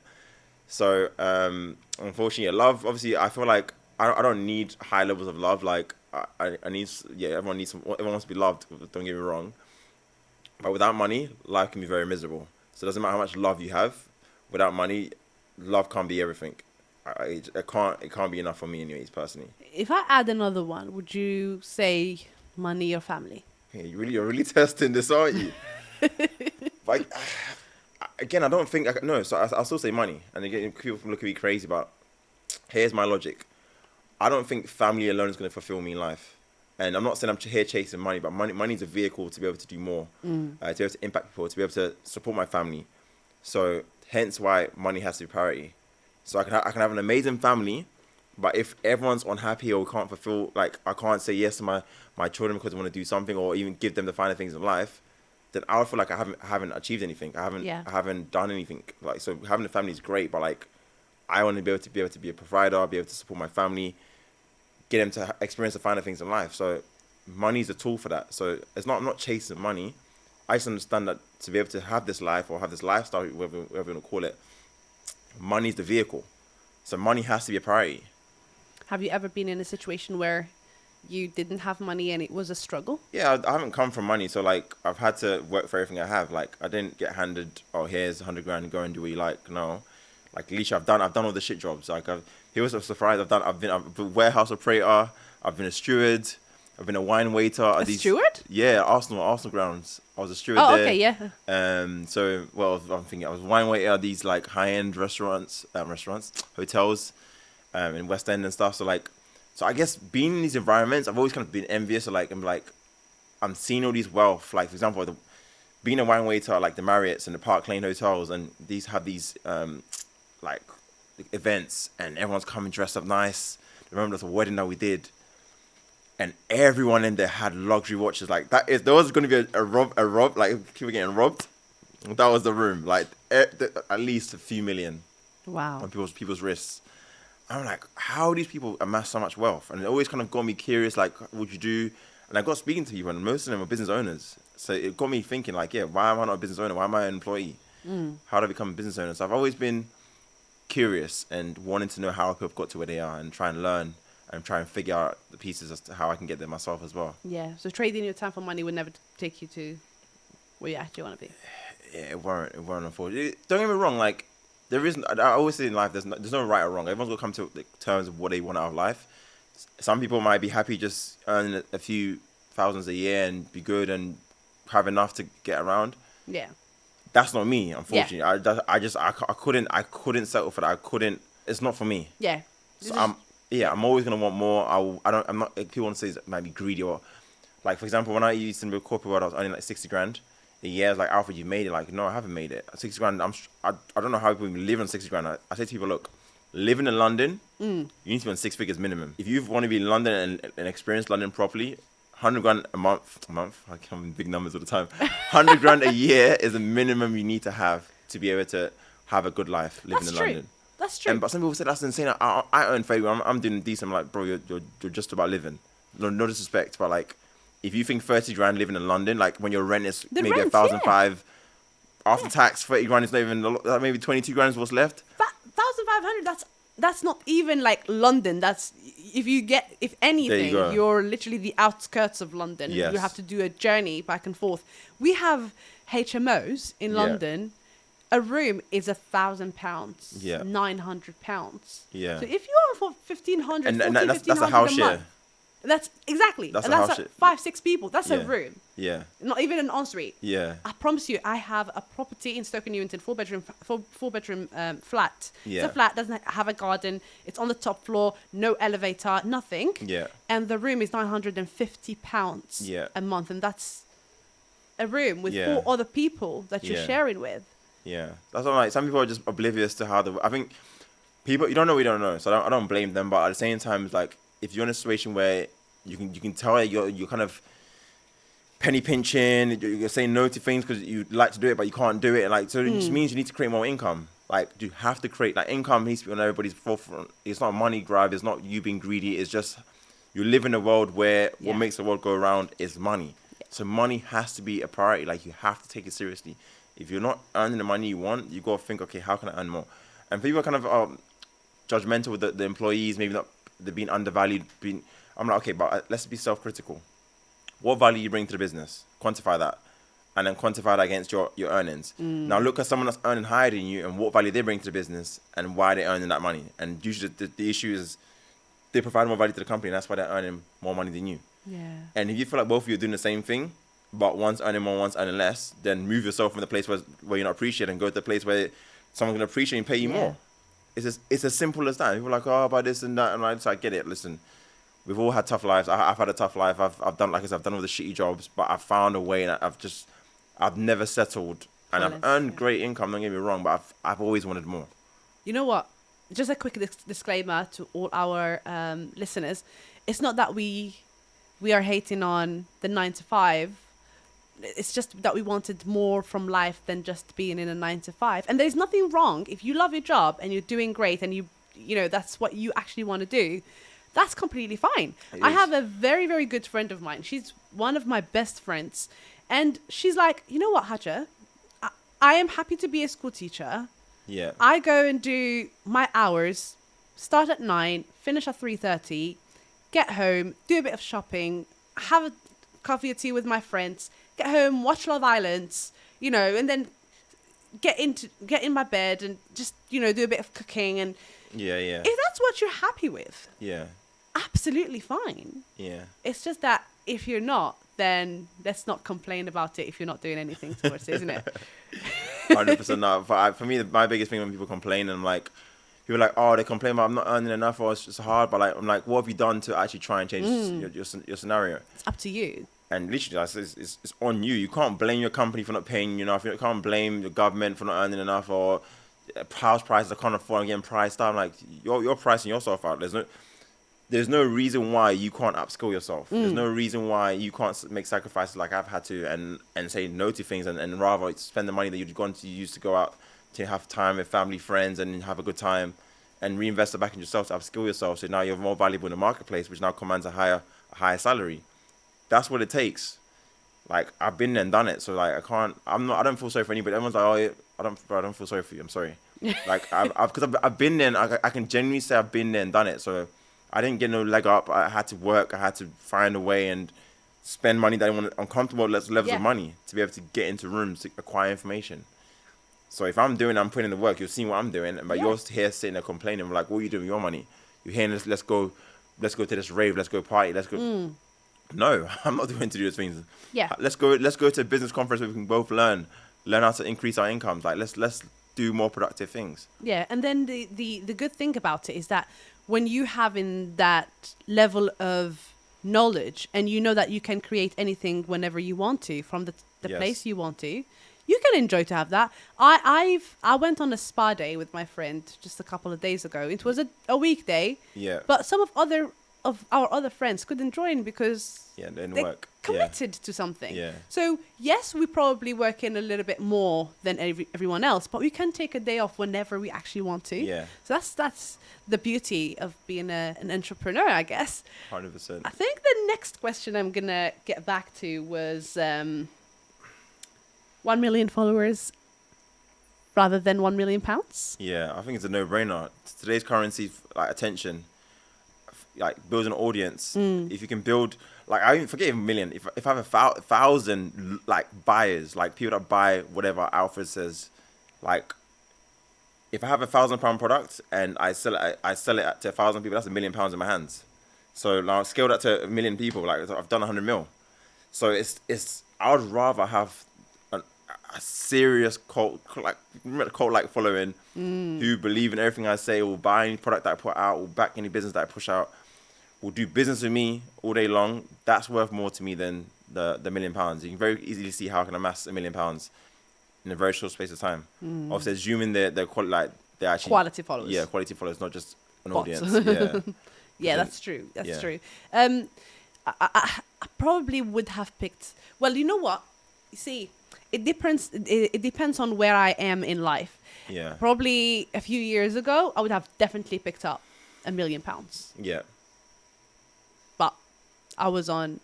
So unfortunately, love, obviously, I feel like I don't need high levels of love. Like I need, everyone wants to be loved. Don't get me wrong. But without money, life can be very miserable. So it doesn't matter how much love you have. Without money, love can't be everything. It can't be enough for me, anyways, personally. If I add another one, would you say money or family? Hey, you're really testing this, aren't you? Like, again, I don't think no. So I'll still say money. And again, people look at me crazy, but here's my logic. I don't think family alone is going to fulfill me in life. And I'm not saying I'm here chasing money, but money is a vehicle to be able to do more, to be able to impact people, to be able to support my family. So hence why money has to be priority. So I can have an amazing family, but if everyone's unhappy or can't fulfill, like, I can't say yes to my children because I want to do something, or even give them the finer things in life, then I would feel like I haven't achieved anything. I haven't done anything. Like, so having a family is great, but like, I want to be able to be a provider, be able to support my family, get them to experience the finer things in life. So money is a tool for that. So I'm not chasing money. I just understand that to be able to have this life or have this lifestyle, whatever you want to call it, money is the vehicle. So money has to be a priority. Have you ever been in a situation where you didn't have money and it was a struggle? Yeah, I haven't come from money, so like I've had to work for everything I have. Like I didn't get handed, oh, here's 100 grand, go and do what you like. No, like at least I've done all the shit jobs. Like he was surprised. I've been a warehouse operator. I've been a steward. I've been a wine waiter. A steward? Yeah, Arsenal grounds. I was a steward Oh, there. okay, yeah. So well, I'm thinking I was a wine waiter at these like high-end hotels, in West End and stuff. So I guess being in these environments, I've always kind of been envious. I'm seeing all these wealth. Like for example, being a wine waiter at like the Marriotts and the Park Lane hotels, and these have these like events, and everyone's coming dressed up nice. I remember there was a wedding that we did, and everyone in there had luxury watches. Like there was going to be a rob, like people getting robbed. That was the room. Like at least a few million. Wow. On people's wrists. I'm like, how do these people amass so much wealth? And it always kind of got me curious, like, what would you do? And I got speaking to people, and most of them are business owners. So it got me thinking, like, yeah, why am I not a business owner? Why am I an employee? How do I become a business owner? So I've always been curious and wanting to know how people have got to where they are and try and learn and try and figure out the pieces as to how I can get there myself as well. Yeah, so trading your time for money would never take you to where you actually want to be. Yeah, it weren't unfortunately. Don't get me wrong, like, there isn't. I always say in life, there's no right or wrong. Everyone's got to come to terms of what they want out of life. Some people might be happy just earning a few thousands a year and be good and have enough to get around. Yeah, that's not me, unfortunately. Yeah. I couldn't settle for that. It's not for me. Yeah. So I'm always gonna want more. I'm not. People want to say it might be greedy or, like for example, when I used to be a corporate world, I was earning like 60 grand. A year, it's like, Alfred, you made it. Like, no, I haven't made it. 60 grand, I don't know how people live on 60 grand. I say to people, look, living in London, you need to be on 6 figures minimum. If you want to be in London and experience London properly, 100 grand a month, I come in big numbers all the time. 100 grand a year is the minimum you need to have to be able to have a good life living in London. That's true. But some people say that's insane. I earn 30 grand. I'm doing decent. I'm like, bro, you're just about living. No disrespect, but like, if you think 30 grand living in London, like when your rent is maybe 1,500, after tax, 30 grand is not even, maybe 22 grand is what's left. 1,500, that's not even like London. That's, if anything, you're literally the outskirts of London. Yes. You have to do a journey back and forth. We have HMOs in London. A room is £1,000, £900. Yeah. So if you're for 1,500, and that's a house share. That's exactly. That's and that's 5-6 people. That's a room. Yeah. Not even an ensuite. Yeah. I promise you, I have a property in Stoke-Newington, four bedroom flat. Yeah. It's a flat, doesn't have a garden. It's on the top floor, no elevator, nothing. Yeah. And the room is £950 a month, and that's a room with 4 other people that you're sharing with. Yeah, that's what I'm like. Some people are just oblivious to how I think people, you don't know what you don't know. So I don't blame them, but at the same time, it's like, if you're in a situation where you can tell that you're kind of penny pinching, you're saying no to things because you like to do it, but you can't do it. And like, so it just means you need to create more income. Like, you have to create, like, income needs to be on everybody's forefront. It's not a money grab. It's not you being greedy. It's just you live in a world where what makes the world go around is money. Yeah. So money has to be a priority. Like, you have to take it seriously. If you're not earning the money you want, you got to think, okay, how can I earn more? And people are kind of judgmental with the employees, maybe not, they're being undervalued. I'm like, okay, but let's be self-critical. What value you bring to the business? Quantify that. And then quantify that against your earnings. Now look at someone that's earning higher than you and what value they bring to the business and why they're earning that money. And usually the issue is they provide more value to the company, and that's why they're earning more money than you. Yeah. And if you feel like both of you are doing the same thing, but one's earning more, one's earning less, then move yourself from the place where you're not appreciated and go to the place where someone's going to appreciate and pay you more. It's as simple as that. People are like, oh, about this and that. And I get it. Listen, we've all had tough lives. I've had a tough life. I've done, like I said, I've done all the shitty jobs, but I've found a way, and I've never settled. And I've earned great income, don't get me wrong, but I've always wanted more. You know what? Just a quick disclaimer to all our listeners. It's not that we are hating on the 9 to 5. It's just that we wanted more from life than just being in a 9 to 5. And there's nothing wrong if you love your job and you're doing great and you know that's what you actually want to do. That's completely fine. I have a very, very good friend of mine. She's one of my best friends. And she's like, you know what, Haja? I am happy to be a school teacher. Yeah. I go and do my hours, start at 9, finish at 3:30, get home, do a bit of shopping, have a coffee or tea with my friends, get home, watch Love Island, you know, and then get in my bed and just, you know, do a bit of cooking. And Yeah. if that's what you're happy with, Yeah. absolutely fine. Yeah. It's just that if you're not, then let's not complain about it if you're not doing anything towards it, isn't it? 100% not. For me, my biggest thing when people complain, and I'm like, people are like, oh, they complain about I'm not earning enough or it's just hard. But like, I'm like, what have you done to actually try and change your scenario? It's up to you. And literally, it's on you. You can't blame your company for not paying you enough. You can't blame your government for not earning enough, or house prices I can't afford getting priced out. I'm like, you're pricing yourself out. There's no reason why you can't upskill yourself. There's no reason why you can't make sacrifices like I've had to, and say no to things, and rather spend the money that you've gone to use to go out to have time with family, friends, and have a good time, and reinvest it back in yourself to upskill yourself. So now you're more valuable in the marketplace, which now commands a higher salary. That's what it takes. Like, I've been there and done it. So like, I don't feel sorry for anybody. Everyone's like, oh, I don't feel sorry for you. I'm sorry. Like, I've been there, and I can genuinely say I've been there and done it. So I didn't get no leg up. I had to work. I had to find a way and spend money that I wanted, uncomfortable levels of money, to be able to get into rooms to acquire information. So if I'm putting in the work, you're seeing what I'm doing. But you're here sitting there complaining. I'm like, what are you doing with your money? You're here, let's go to this rave. Let's go party. Let's go. No, I'm not doing to do those things. Yeah. Let's go to a business conference where we can both learn how to increase our incomes. Like, let's do more productive things. Yeah. And then the good thing about it is that when you have in that level of knowledge, and you know that you can create anything whenever you want to from the place you want to, you can enjoy to have that. I went on a spa day with my friend just a couple of days ago. It was a weekday. Yeah. But some of our other friends couldn't join because they didn't they work. committed to something. Yeah. So yes, we probably work in a little bit more than everyone else, but we can take a day off whenever we actually want to. Yeah. So that's the beauty of being an entrepreneur, I guess. 100%. I think the next question I'm gonna get back to was 1 million followers rather than £1 million. Yeah, I think it's a no-brainer. Today's currency, like attention, like builds an audience. If you can build, like, I even forget a million. If I have 1,000 like buyers, like people that buy whatever Alfred says, like, if I have £1,000 product and I sell it to 1,000 people, that's £1 million in my hands. So now scale that to 1 million people. Like, I've done 100 mil. So I would rather have a serious cult-like following who believe in everything I say, will buy any product that I put out, will back any business that I push out, will do business with me all day long. That's worth more to me than the £1 million. You can very easily see how I can amass £1 million in a very short space of time. Obviously, assuming they're actually quality followers. Yeah, quality followers, not just an Bots. audience. Yeah, that's true. That's true. I probably would have picked. Well, you know what? You see, it depends. It depends on where I am in life. Yeah. Probably a few years ago, I would have definitely picked up £1 million. Yeah. But I was on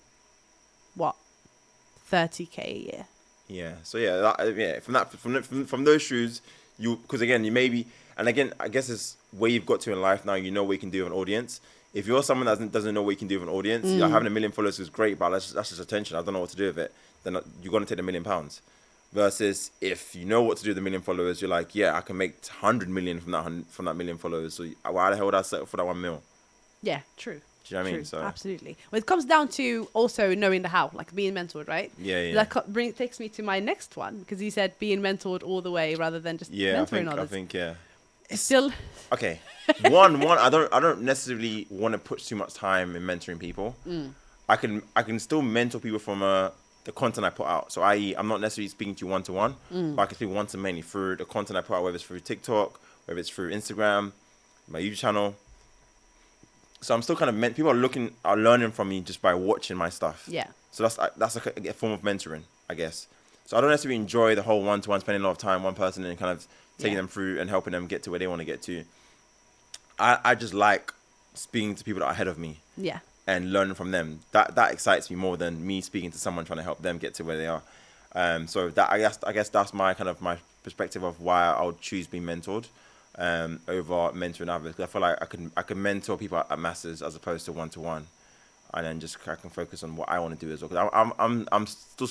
what, 30K a year. Yeah. So from those shoes, because again, you maybe, and again, I guess it's where you've got to in life now. You know what you can do with an audience. If you're someone that doesn't know what you can do with an audience, having 1 million followers is great, but that's just attention. I don't know what to do with it. Then you're gonna take the £1 million. Versus if you know what to do with the 1 million followers, you're like, yeah, I can make 100 million from that 1 million followers. So why the hell would I settle for that 1 mil? Yeah, true. Do you know what I mean? So absolutely. Well, it comes down to also knowing the how, like being mentored, right? Yeah. That takes me to my next one, because you said being mentored all the way rather than just mentoring others. I think it's still okay. One. I don't necessarily want to put too much time in mentoring people. I can still mentor people from the content I put out. So i.e., I'm not necessarily speaking to you one-to-one, but I can speak one-to-many through the content I put out, whether it's through TikTok, whether it's through Instagram, my YouTube channel. So I'm still kind of people are learning from me just by watching my stuff. Yeah. So that's like a form of mentoring, I guess. So I don't necessarily enjoy the whole one-to-one, spending a lot of time one person and kind of taking them through and helping them get to where they want to get to. I just like speaking to people that are ahead of me. Yeah. and learning from them. That excites me more than me speaking to someone trying to help them get to where they are. So that I guess that's my perspective of why I would choose being mentored over mentoring others. 'Cause I feel like I can mentor people at masses as opposed to one-to-one, and then I can focus on what I want to do as well. 'Cause I'm still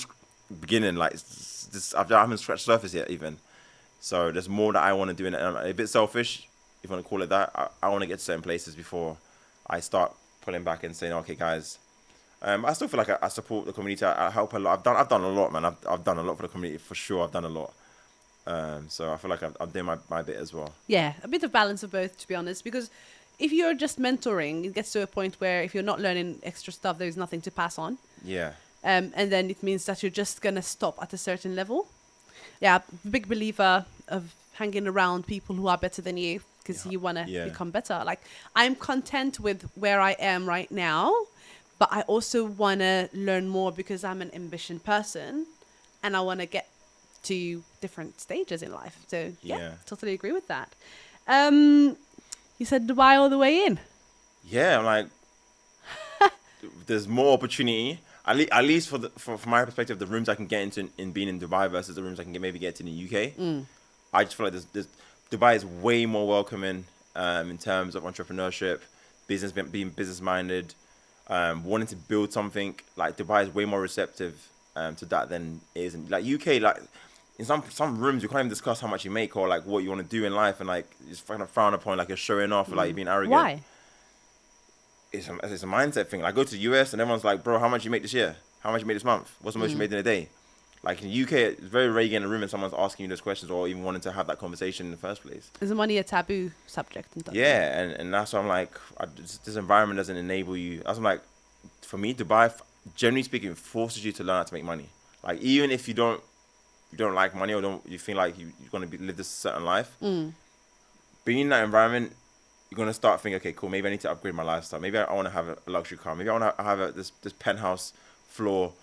beginning, like I haven't scratched the surface yet even. So there's more that I want to do, and I'm a bit selfish, if you want to call it that. I want to get to certain places before I start pulling back and saying, okay, guys. I still feel like I support the community. I help a lot. I've done a lot, man. I've done a lot for the community for sure. I've done a lot. So I feel like I'm doing my bit as well. Yeah, a bit of balance of both, to be honest, because if you're just mentoring, it gets to a point where if you're not learning extra stuff, there's nothing to pass on. Yeah. And then it means that you're just going to stop at a certain level. Yeah, big believer of hanging around people who are better than you because you want to become better. Like, I'm content with where I am right now, but I also want to learn more because I'm an ambition person and I want to get to different stages in life. So, yeah, totally agree with that. You said Dubai all the way in. Yeah, I'm like, there's more opportunity. At least from my perspective, the rooms I can get into in being in Dubai versus the rooms I can maybe get to in the UK. I just feel like Dubai is way more welcoming in terms of entrepreneurship, being business-minded, wanting to build something. Like, Dubai is way more receptive to that than it is in like UK. Like, in some rooms, you can't even discuss how much you make or like what you want to do in life, and like it's kind of frowned upon, like you're showing off, or like you're being arrogant. Why? It's a mindset thing. Like, I go to the US and everyone's like, bro, how much you make this year? How much you made this month? What's the most you made in a day? Like, in the UK, it's very rare you get in a room and someone's asking you those questions or even wanting to have that conversation in the first place. Is money a taboo subject? Yeah, and that's why I'm like, this environment doesn't enable you. That's why I'm like, for me, Dubai, generally speaking, forces you to learn how to make money. Like, even if you don't like money or you feel like you're going to live this certain life, being in that environment, you're going to start thinking, okay, cool, maybe I need to upgrade my lifestyle. Maybe I want to have a luxury car. Maybe I want to have this penthouse floor.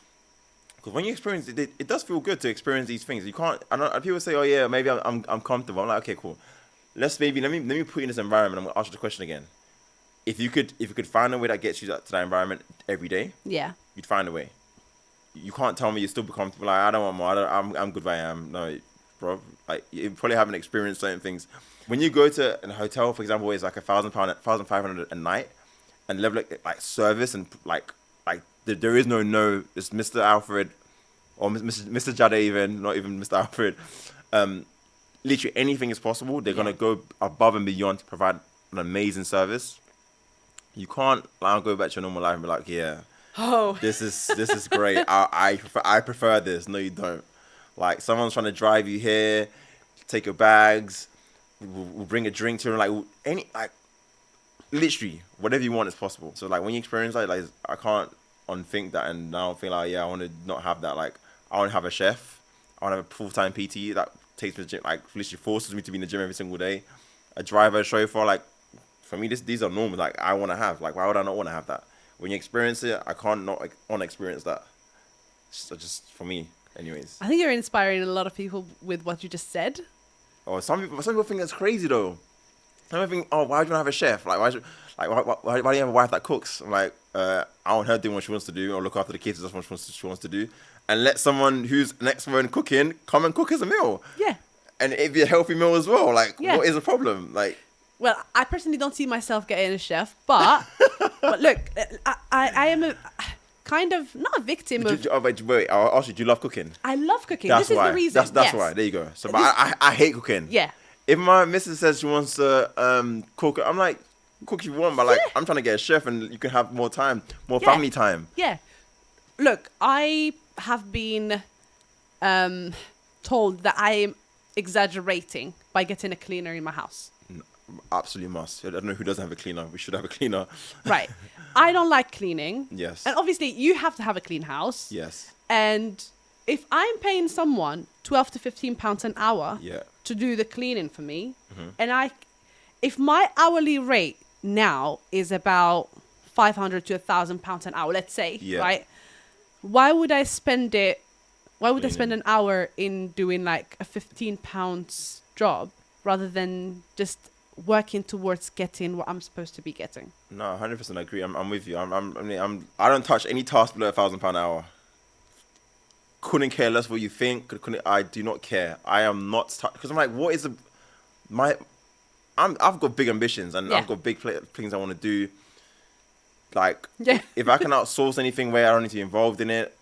Because when you experience it, it does feel good to experience these things. You can't, people say, oh yeah, maybe I'm comfortable. I'm like, okay, cool. Let me put you in this environment. I'm going to ask you the question again. If you could find a way that gets you to that environment every day, you'd find a way. You can't tell me you still be comfortable. Like, I don't want more. I'm good where I am. No, bro. Like, you probably haven't experienced certain things. When you go to a hotel, for example, it's like £1,000, £1,500 a night, and level like service and like there is no. It's Mr. Alfred or Mr. Dzadey, even not even Mr. Alfred. Literally anything is possible. They're gonna go above and beyond to provide an amazing service. You can't go back to your normal life and be like, yeah. Oh, this is great. I prefer this. No, you don't. Like, someone's trying to drive you here, take your bags, we'll bring a drink to them. Like, literally whatever you want is possible. So like, when you experience like I can't unthink that and now feel like, yeah, I want to not have that. Like, I want to have a chef. I want to have a full-time PT that takes me to the gym. Like, literally forces me to be in the gym every single day. A driver, a chauffeur. Like, for me, these are normal. Like, I want to have. Like, why would I not want to have that? When you experience it, I can't not experience that. So just for me, anyways. I think you're inspiring a lot of people with what you just said. Oh, some people think that's crazy though. Some people think, oh, why do you want to have a chef? Like, why do you have a wife that cooks? I'm like, I want her doing what she wants to do, or look after the kids. That's what she wants to do, and let someone who's an expert in cooking come and cook us a meal. Yeah. And it'd be a healthy meal as well. Like, what is the problem? Like. Well, I personally don't see myself getting a chef, but but look, I am a kind of not a victim of. Wait, I'll ask you. Do you love cooking? I love cooking. This is the reason. That's why. There you go. So, but I hate cooking. Yeah. If my missus says she wants to cook, I'm like, cook if you want, but like, I'm trying to get a chef, and you can have more time, more family time. Yeah. Look, I have been told that I am exaggerating by getting a cleaner in my house. Absolutely must. I don't know who doesn't have a cleaner. We should have a cleaner. Right. I don't like cleaning. Yes. And obviously you have to have a clean house. Yes. And if I'm paying someone £12 to £15 an hour to do the cleaning for me, and if my hourly rate now is about £500 to £1,000 an hour, let's say, right? Why would I spend I spend an hour in doing like a £15 job rather than just working towards getting what I'm supposed to be getting. No, 100% agree. I'm with you. I don't touch any task below £1,000 an hour. Couldn't care less what you think. I do not care. I am not because I'm like, what is I've got big ambitions and I've got big things I want to do. Like, if I can outsource anything where I don't need to be involved in it,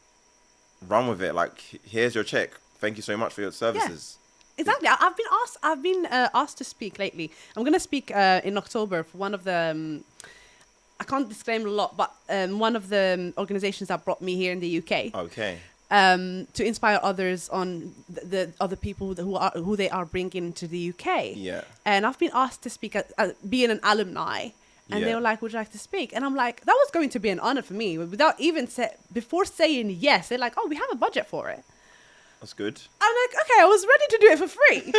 run with it. Like, here's your check. Thank you so much for your services. Yeah, exactly. I've been asked to speak lately. I'm going to speak in October for one of the. I can't disclaim a lot, but one of the organizations that brought me here in the UK. Okay. To inspire others on the other people who they are bringing to the UK. Yeah. And I've been asked to speak being an alumni. And they were like, would you like to speak? And I'm like, that was going to be an honor for me. Without even before saying yes, they're like, oh, we have a budget for it. That's good. I'm like, okay, I was ready to do it for free.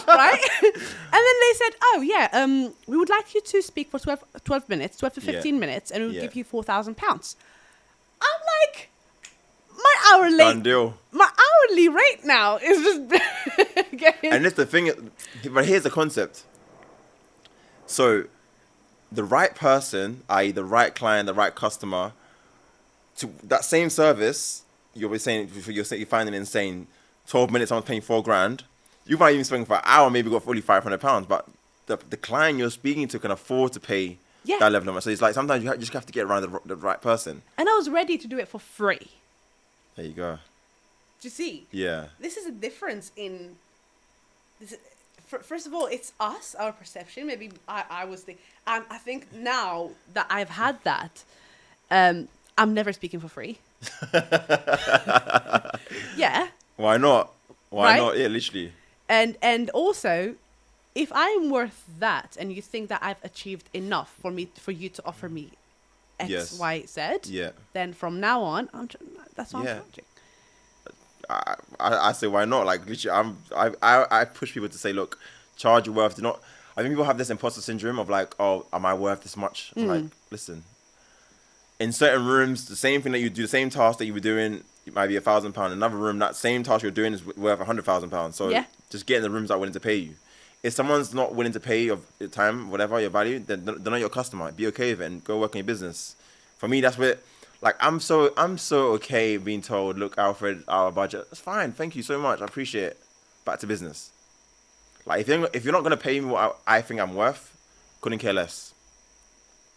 Right? And then they said, oh, yeah, we would like you to speak for 12 minutes, 12 to 15 minutes, and we'll give you £4,000. I'm like, my hourly rate now is just getting... And that's the thing, but here's the concept. So... the right person, i.e. the right client, the right customer, to that same service, you're finding insane. 12 minutes, I'm paying $4,000. You might even spend for an hour, maybe got fully £500, but the client you're speaking to can afford to pay that level of money. So it's like sometimes you just have to get around the right person. And I was ready to do it for free. There you go. Do you see? Yeah. This is a difference in... First of all, it's us, our perception. Maybe I was thinking... I think now that I've had that, I'm never speaking for free. Yeah. Why not? Why right? not? Yeah, literally. And also, if I'm worth that, and you think that I've achieved enough for you to offer me X, Y, Z, then from now on, that's what I'm charging. I say why not? Like literally, I push people to say, look, charge your worth. I think people have this imposter syndrome of like, oh, am I worth this much? I'm like, listen. In certain rooms, the same thing that you do, the same task that you were doing, it might be £1,000. Another room, that same task you're doing is worth £100,000. So just get in the rooms that are willing to pay you. If someone's not willing to pay your time, whatever your value, then they're not your customer. Be okay with it and go work in your business. For me, that's where. Like, I'm so okay being told, look, Alfred, our budget, that's fine. Thank you so much. I appreciate it. Back to business. Like, if you're not going to pay me what I think I'm worth, couldn't care less.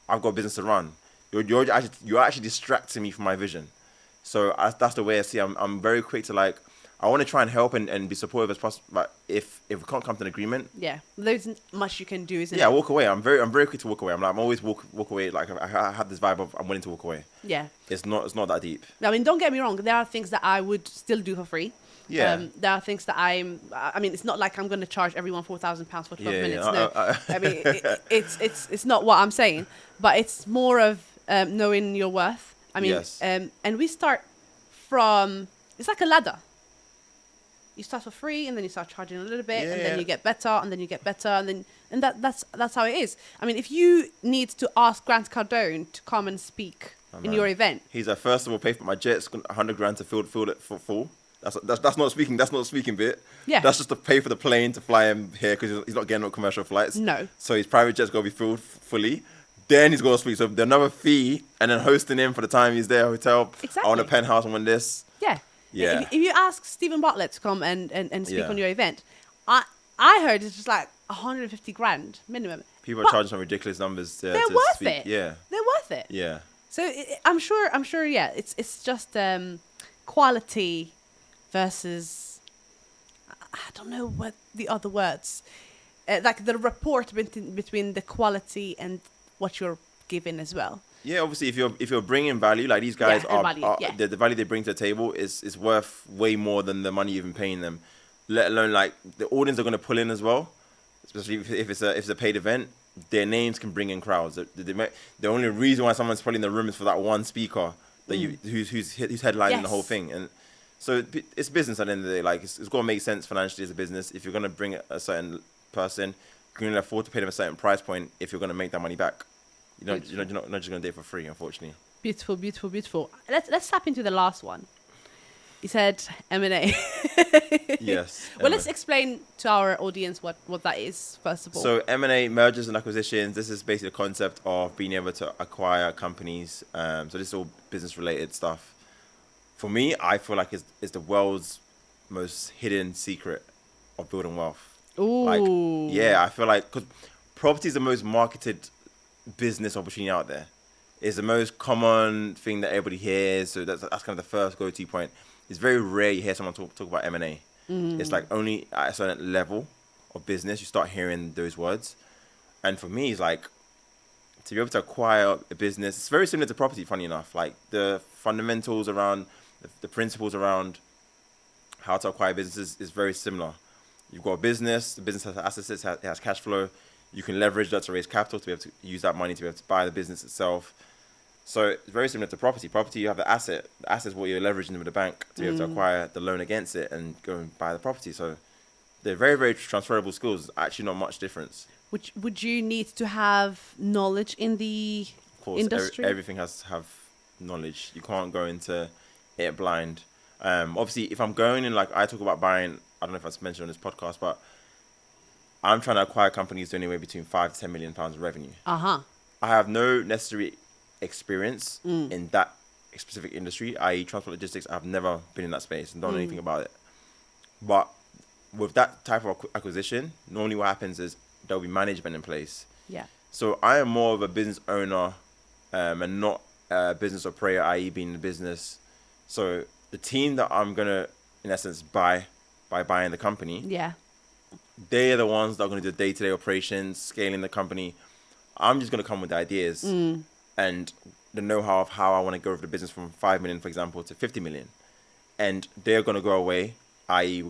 I've got a business to run. You're actually distracting me from my vision. So that's the way I see it. I'm very quick to, like, I want to try and help and be supportive as possible. But if we can't come to an agreement, there's much you can do, isn't it? Yeah, walk away. I'm very quick to walk away. I'm always walk away. Like I have this vibe of I'm willing to walk away. Yeah, it's not that deep. I mean, don't get me wrong. There are things that I would still do for free. Yeah. There are things that I mean, it's not like I'm going to charge everyone £4,000 for 12 minutes. No, I mean, it's not what I'm saying. But it's more of knowing your worth. I mean, and we start from. It's like a ladder. You start for free, and then you start charging a little bit, and then you get better, and then you get better, and that's how it is. I mean, if you need to ask Grant Cardone to come and speak in your event, he's like, first of all, pay for my jets, £100 to fill it for full. That's not speaking. That's not the speaking bit. Yeah, that's just to pay for the plane to fly him here because he's not getting no commercial flights. No. So his private jet's got to be filled fully. Then he's got to speak. So there's another fee, and then hosting him for the time he's there, hotel. Exactly. I want a penthouse. I want this. Yeah. Yeah. If you ask Stephen Bartlett to come and speak on your event, I heard it's just like 150 grand minimum. People are charging some ridiculous numbers. They're worth speak. it. Yeah. They're worth it. Yeah. So I'm sure. Yeah. It's just quality versus I don't know what the other words like the rapport between the quality and what you're giving as well. Yeah, obviously, if you're bringing value, like these guys the value they bring to the table is worth way more than the money you've been paying them. Let alone like the audience are going to pull in as well, especially if it's a paid event. Their names can bring in crowds. The only reason why someone's pulling the room is for that one speaker that who's headlining the whole thing, and so it's business at the end of the day. Like it's got to make sense financially as a business. If you're going to bring a certain person, you're going to afford to pay them a certain price point if you're going to make that money back. You're not just going to do it for free, unfortunately. Beautiful. Let's tap into the last one. You said M&A. Yes. Well, let's explain to our audience what that is, first of all. So M&A, mergers and acquisitions, this is basically the concept of being able to acquire companies. So this is all business related stuff. For me, I feel like it's the world's most hidden secret of building wealth. Ooh. Like, yeah, I feel like, because property is the most marketed business opportunity out there. It's the most common thing that everybody hears. So that's kind of the first go-to point. It's very rare you hear someone talk about M&A. It's like only at a certain level of business you start hearing those words. And for me, it's like, to be able to acquire a business, it's very similar to property, funny enough. Like the fundamentals around, the principles around how to acquire businesses is very similar. You've got a business, the business has assets, it has cash flow. You can leverage that to raise capital to be able to use that money to be able to buy the business itself. So it's very similar to property. Property, you have the asset. The asset is what you're leveraging with the bank to be able to acquire the loan against it and go and buy the property. So they're very, very transferable skills. Actually, not much difference. Would you need to have knowledge in the Of course, industry? everything has to have knowledge. You can't go into it blind. Obviously, if I'm going in, like I talk about buying, I don't know if I mentioned on this podcast, but I'm trying to acquire companies doing anywhere between £5 to £10 million of revenue. I have no necessary experience in that specific industry, i.e. transport logistics. I've never been in that space and don't know anything about it. But with that type of acquisition, normally what happens is there'll be management in place. Yeah. So I am more of a business owner and not a business operator, i.e. being in the business. So the team that I'm going to, in essence, buy by buying the company, they're the ones that are going to do day-to-day operations, scaling the company. I'm just going to come with the ideas and the know-how of how I want to go over the business from 5 million, for example, to 50 million. And they're going to go away, i.e.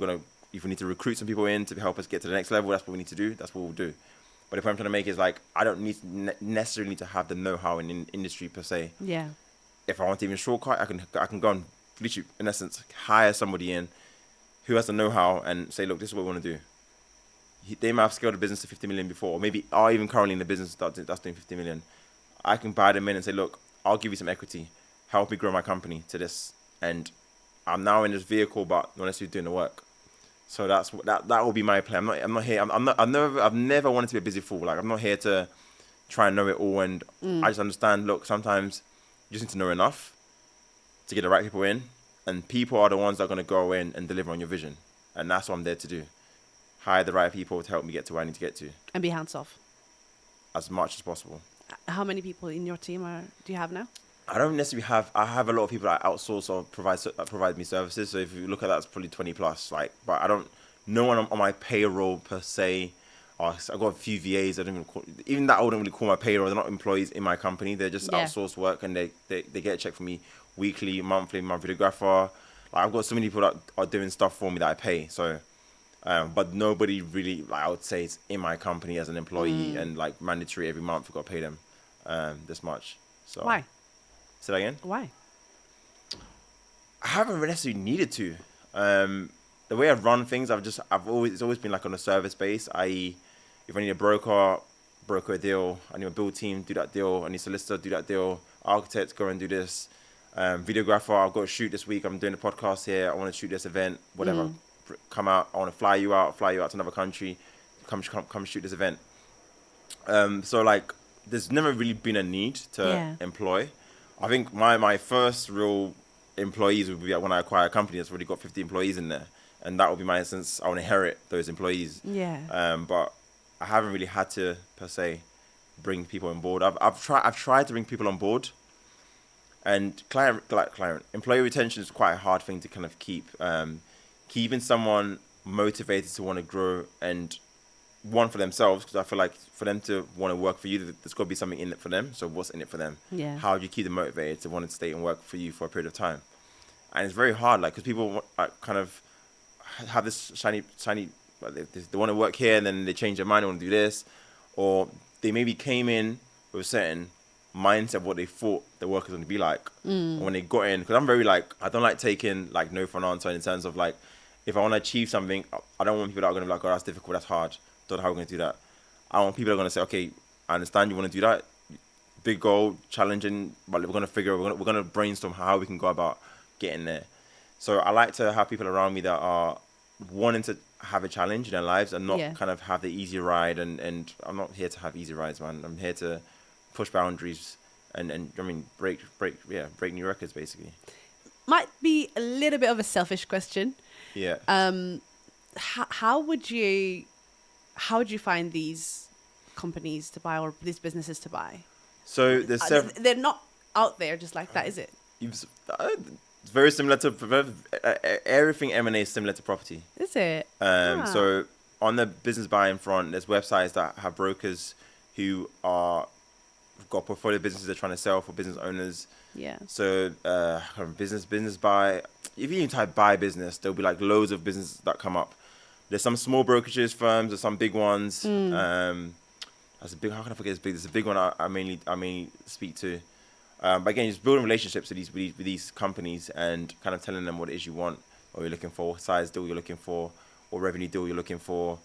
if we need to recruit some people in to help us get to the next level, that's what we need to do. That's what we'll do. But the point I'm trying to make is like, I don't necessarily need to have the know-how in industry per se. Yeah. If I want to even shortcut, I can go and literally, in essence, hire somebody in who has the know-how and say, look, this is what we want to do. They might have scaled the business to 50 million before, or maybe are even currently in the business that's doing 50 million. I can buy them in and say, look, I'll give you some equity, help me grow my company to this, and I'm now in this vehicle, but not necessarily doing the work. So that will be my plan. I'm not here. I've never wanted to be a busy fool. Like I'm not here to try and know it all. And I just understand. Look, sometimes you just need to know enough to get the right people in, and people are the ones that are going to go in and deliver on your vision, and that's what I'm there to do. Hire the right people to help me get to where I need to get to, And be hands off. as much as possible. How many people in your team do you have now? I don't necessarily have. I have a lot of people that outsource or provide me services. So if you look at that, it's probably 20 plus. Like, but I don't. No one on my payroll per se. I've got a few VAs. I don't even that. I wouldn't really call my payroll. They're not employees in my company. They're just outsourced work, and they get a check from me weekly, monthly. My videographer. Like I've got so many people that are doing stuff for me that I pay. So, but nobody really. Like I would say it's in my company as an employee and like mandatory every month. You've got to pay them this much. So Why? Say that again? Why? I haven't necessarily needed to. The way I've run things, it's always been like on a service base, i.e. if I need a broker a deal. I need a build team, do that deal. I need a solicitor, do that deal. Architect, go and do this. Videographer, I've got to shoot this week. I'm doing a podcast here. I want to shoot this event, whatever. Come out. I want to fly you out to another country. Come shoot this event. So like, there's never really been a need to employ. I think my first real employees would be when I acquire a company that's already got 50 employees in there. And that would be my instance. I want to inherit those employees. Yeah. But I haven't really had to, per se, bring people on board. I've tried to bring people on board. And employee retention is quite a hard thing to kind of keep. Keeping someone motivated to want to grow and one for themselves, because I feel like for them to want to work for you, there's got to be something in it for them. So what's in it for them? Yeah. How do you keep them motivated to want to stay and work for you for a period of time? And it's very hard, like, because people kind of have this shiny, they want to work here and then they change their mind, they want to do this, or they maybe came in with a certain mindset of what they thought the work was going to be like. And when they got in, because I'm very like, I don't like taking like no for an answer in terms of like, if I want to achieve something, I don't want people that are going to be like, oh, that's difficult, that's hard. Don't know how we're going to do that. I want people that are going to say, okay, I understand you want to do that. Big goal, challenging, but we're going to brainstorm how we can go about getting there. So I like to have people around me that are wanting to have a challenge in their lives and not kind of have the easy ride. And I'm not here to have easy rides, man. I'm here to push boundaries and I mean, break new records, basically. Might be a little bit of a selfish question. Yeah. How would you find these companies to buy or these businesses to buy? So they're not out there just like that, is it? It's very similar to everything M&A is similar to property. Is it? So on the business buying front, there's websites that have brokers who got portfolio businesses they're trying to sell for business owners. Yeah. So business buy. If you type buy business, there'll be like loads of businesses that come up. There's some small brokerages firms, there's some big ones. That's a big. How can I forget this big? There's a big one I mainly speak to. But again, just building relationships with these companies and kind of telling them what it is you want, what you're looking for, what size deal you're looking for, what revenue deal you're looking for,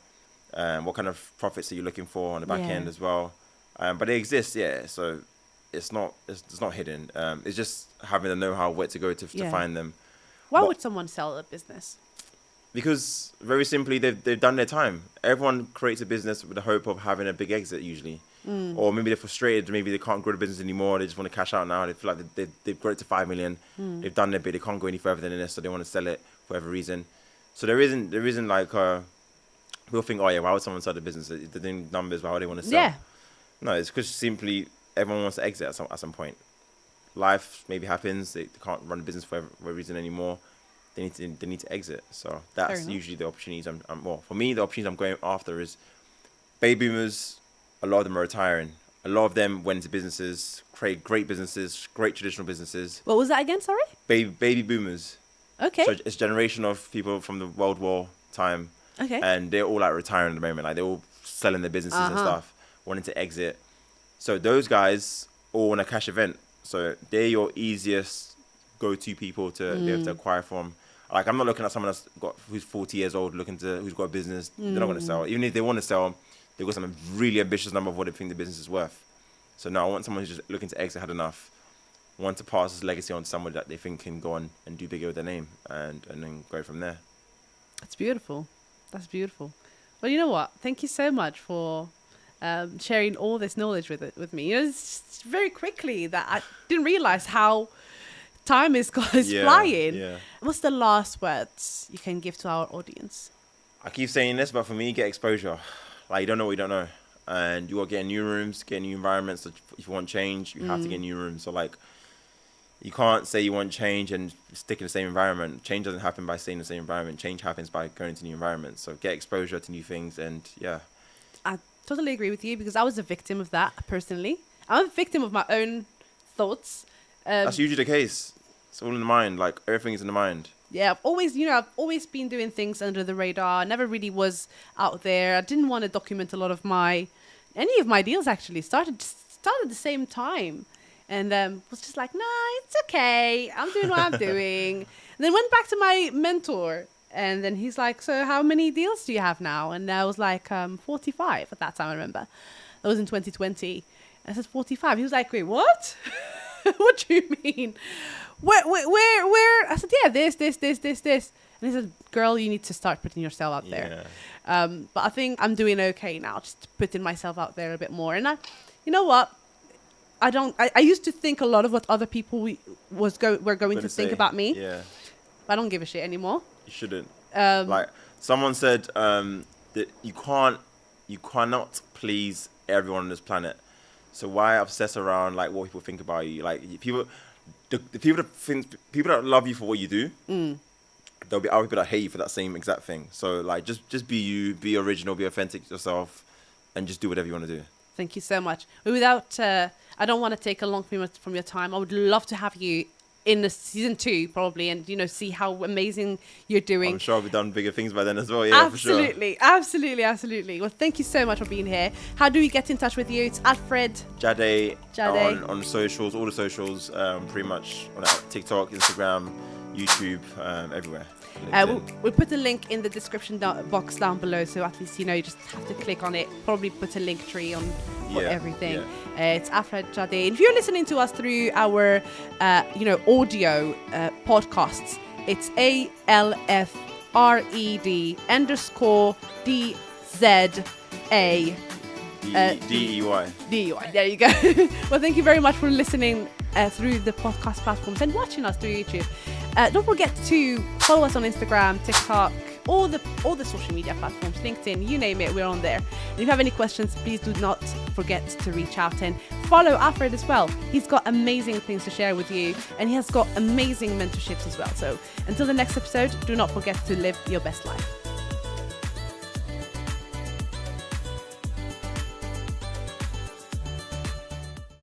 what kind of profits are you looking for on the back end as well. But they exist, yeah. So it's not hidden. It's just having the know-how where to go to find them. Why would someone sell a business? Because very simply, they've done their time. Everyone creates a business with the hope of having a big exit usually. Or maybe they're frustrated, maybe they can't grow the business anymore, they just want to cash out now, they feel like they've grown it to 5 million, they've done their bit, they can't go any further than this, so they want to sell it for whatever reason. So there isn't like, we'll think, oh yeah, why would someone sell the business? They're doing numbers, why would they want to sell? Yeah. No, it's because simply everyone wants to exit at some point. Life maybe happens, they can't run the business for whatever reason anymore, they need to exit. So that's usually the opportunities for me, the opportunities I'm going after is baby boomers. A lot of them are retiring. A lot of them went into businesses, create great businesses, great traditional businesses. What was that again, sorry? Baby boomers. Okay. So it's a generation of people from the World War time. Okay. And they're all like retiring at the moment. Like they're all selling their businesses and stuff, wanting to exit. So those guys all want a cash event. So they're your easiest go-to people to be able to acquire from. Like I'm not looking at someone who's 40 years old, who's got a business. They're not going to sell. Even if they want to sell, they've got some really ambitious number of what they think the business is worth. So now I want someone who's just looking to exit, had enough, want to pass this legacy on to someone that they think can go on and do bigger with their name and then go from there. That's beautiful. That's beautiful. Well, you know what? Thank you so much for sharing all this knowledge with me. You know, it's just very quickly that I didn't realize how time is flying. Yeah. What's the last words you can give to our audience? I keep saying this, but for me, get exposure. Like, you don't know what you don't know. And you got to get in new rooms, get in new environments. So if you want change, you have to get in new rooms. So, like, you can't say you want change and stick in the same environment. Change doesn't happen by staying in the same environment. Change happens by going to new environments. So get exposure to new things and, yeah. I totally agree with you because I was a victim of that, personally. I'm a victim of my own thoughts. That's usually the case. It's all in the mind. Like, everything is in the mind. Yeah, I've always been doing things under the radar. I never really was out there. I didn't want to document a lot of any of my deals actually. Started at the same time. And was just like, nah, it's okay. I'm doing what I'm doing. And then went back to my mentor. And then he's like, so how many deals do you have now? And I was like, 45 at that time, I remember. That was in 2020. I said, 45. He was like, wait, what? What do you mean? Where? I said, yeah, this. And he said, girl, you need to start putting yourself out there. But I think I'm doing okay now, just putting myself out there a bit more. And you know what? I used to think a lot of what other people were going to think about me. Yeah. But I don't give a shit anymore. You shouldn't. Like someone said that you cannot please everyone on this planet. So why obsess around like what people think about you? Like the people that love you for what you do, there'll be other people that hate you for that same exact thing. So like just be you, be original, be authentic to yourself, and just do whatever you want to do. Thank you so much. Without, I don't want to take a long from your time. I would love to have you in season 2 probably, and see how amazing you're doing. I'm sure I've done bigger things by then as well. Yeah, absolutely, for sure. Absolutely. Well, thank you so much for being here. How do we get in touch with you? It's Alfred Dzadey on socials, all the socials, pretty much on TikTok, Instagram, YouTube, everywhere. We'll put a link in the description box down below, so at least you just have to click on it. Probably put a link tree on everything. Yeah. It's Alfred Dzadey. If you're listening to us through our audio podcasts, It's ALFRED_DZA. DEY. DEY. There you go. Well, thank you very much for listening through the podcast platforms and watching us through YouTube. Don't forget to follow us on Instagram, TikTok, all the social media platforms, LinkedIn, you name it, we're on there. And if you have any questions, please do not forget to reach out and follow Alfred as well. He's got amazing things to share with you, and he has got amazing mentorships as well. So until the next episode, do not forget to live your best life.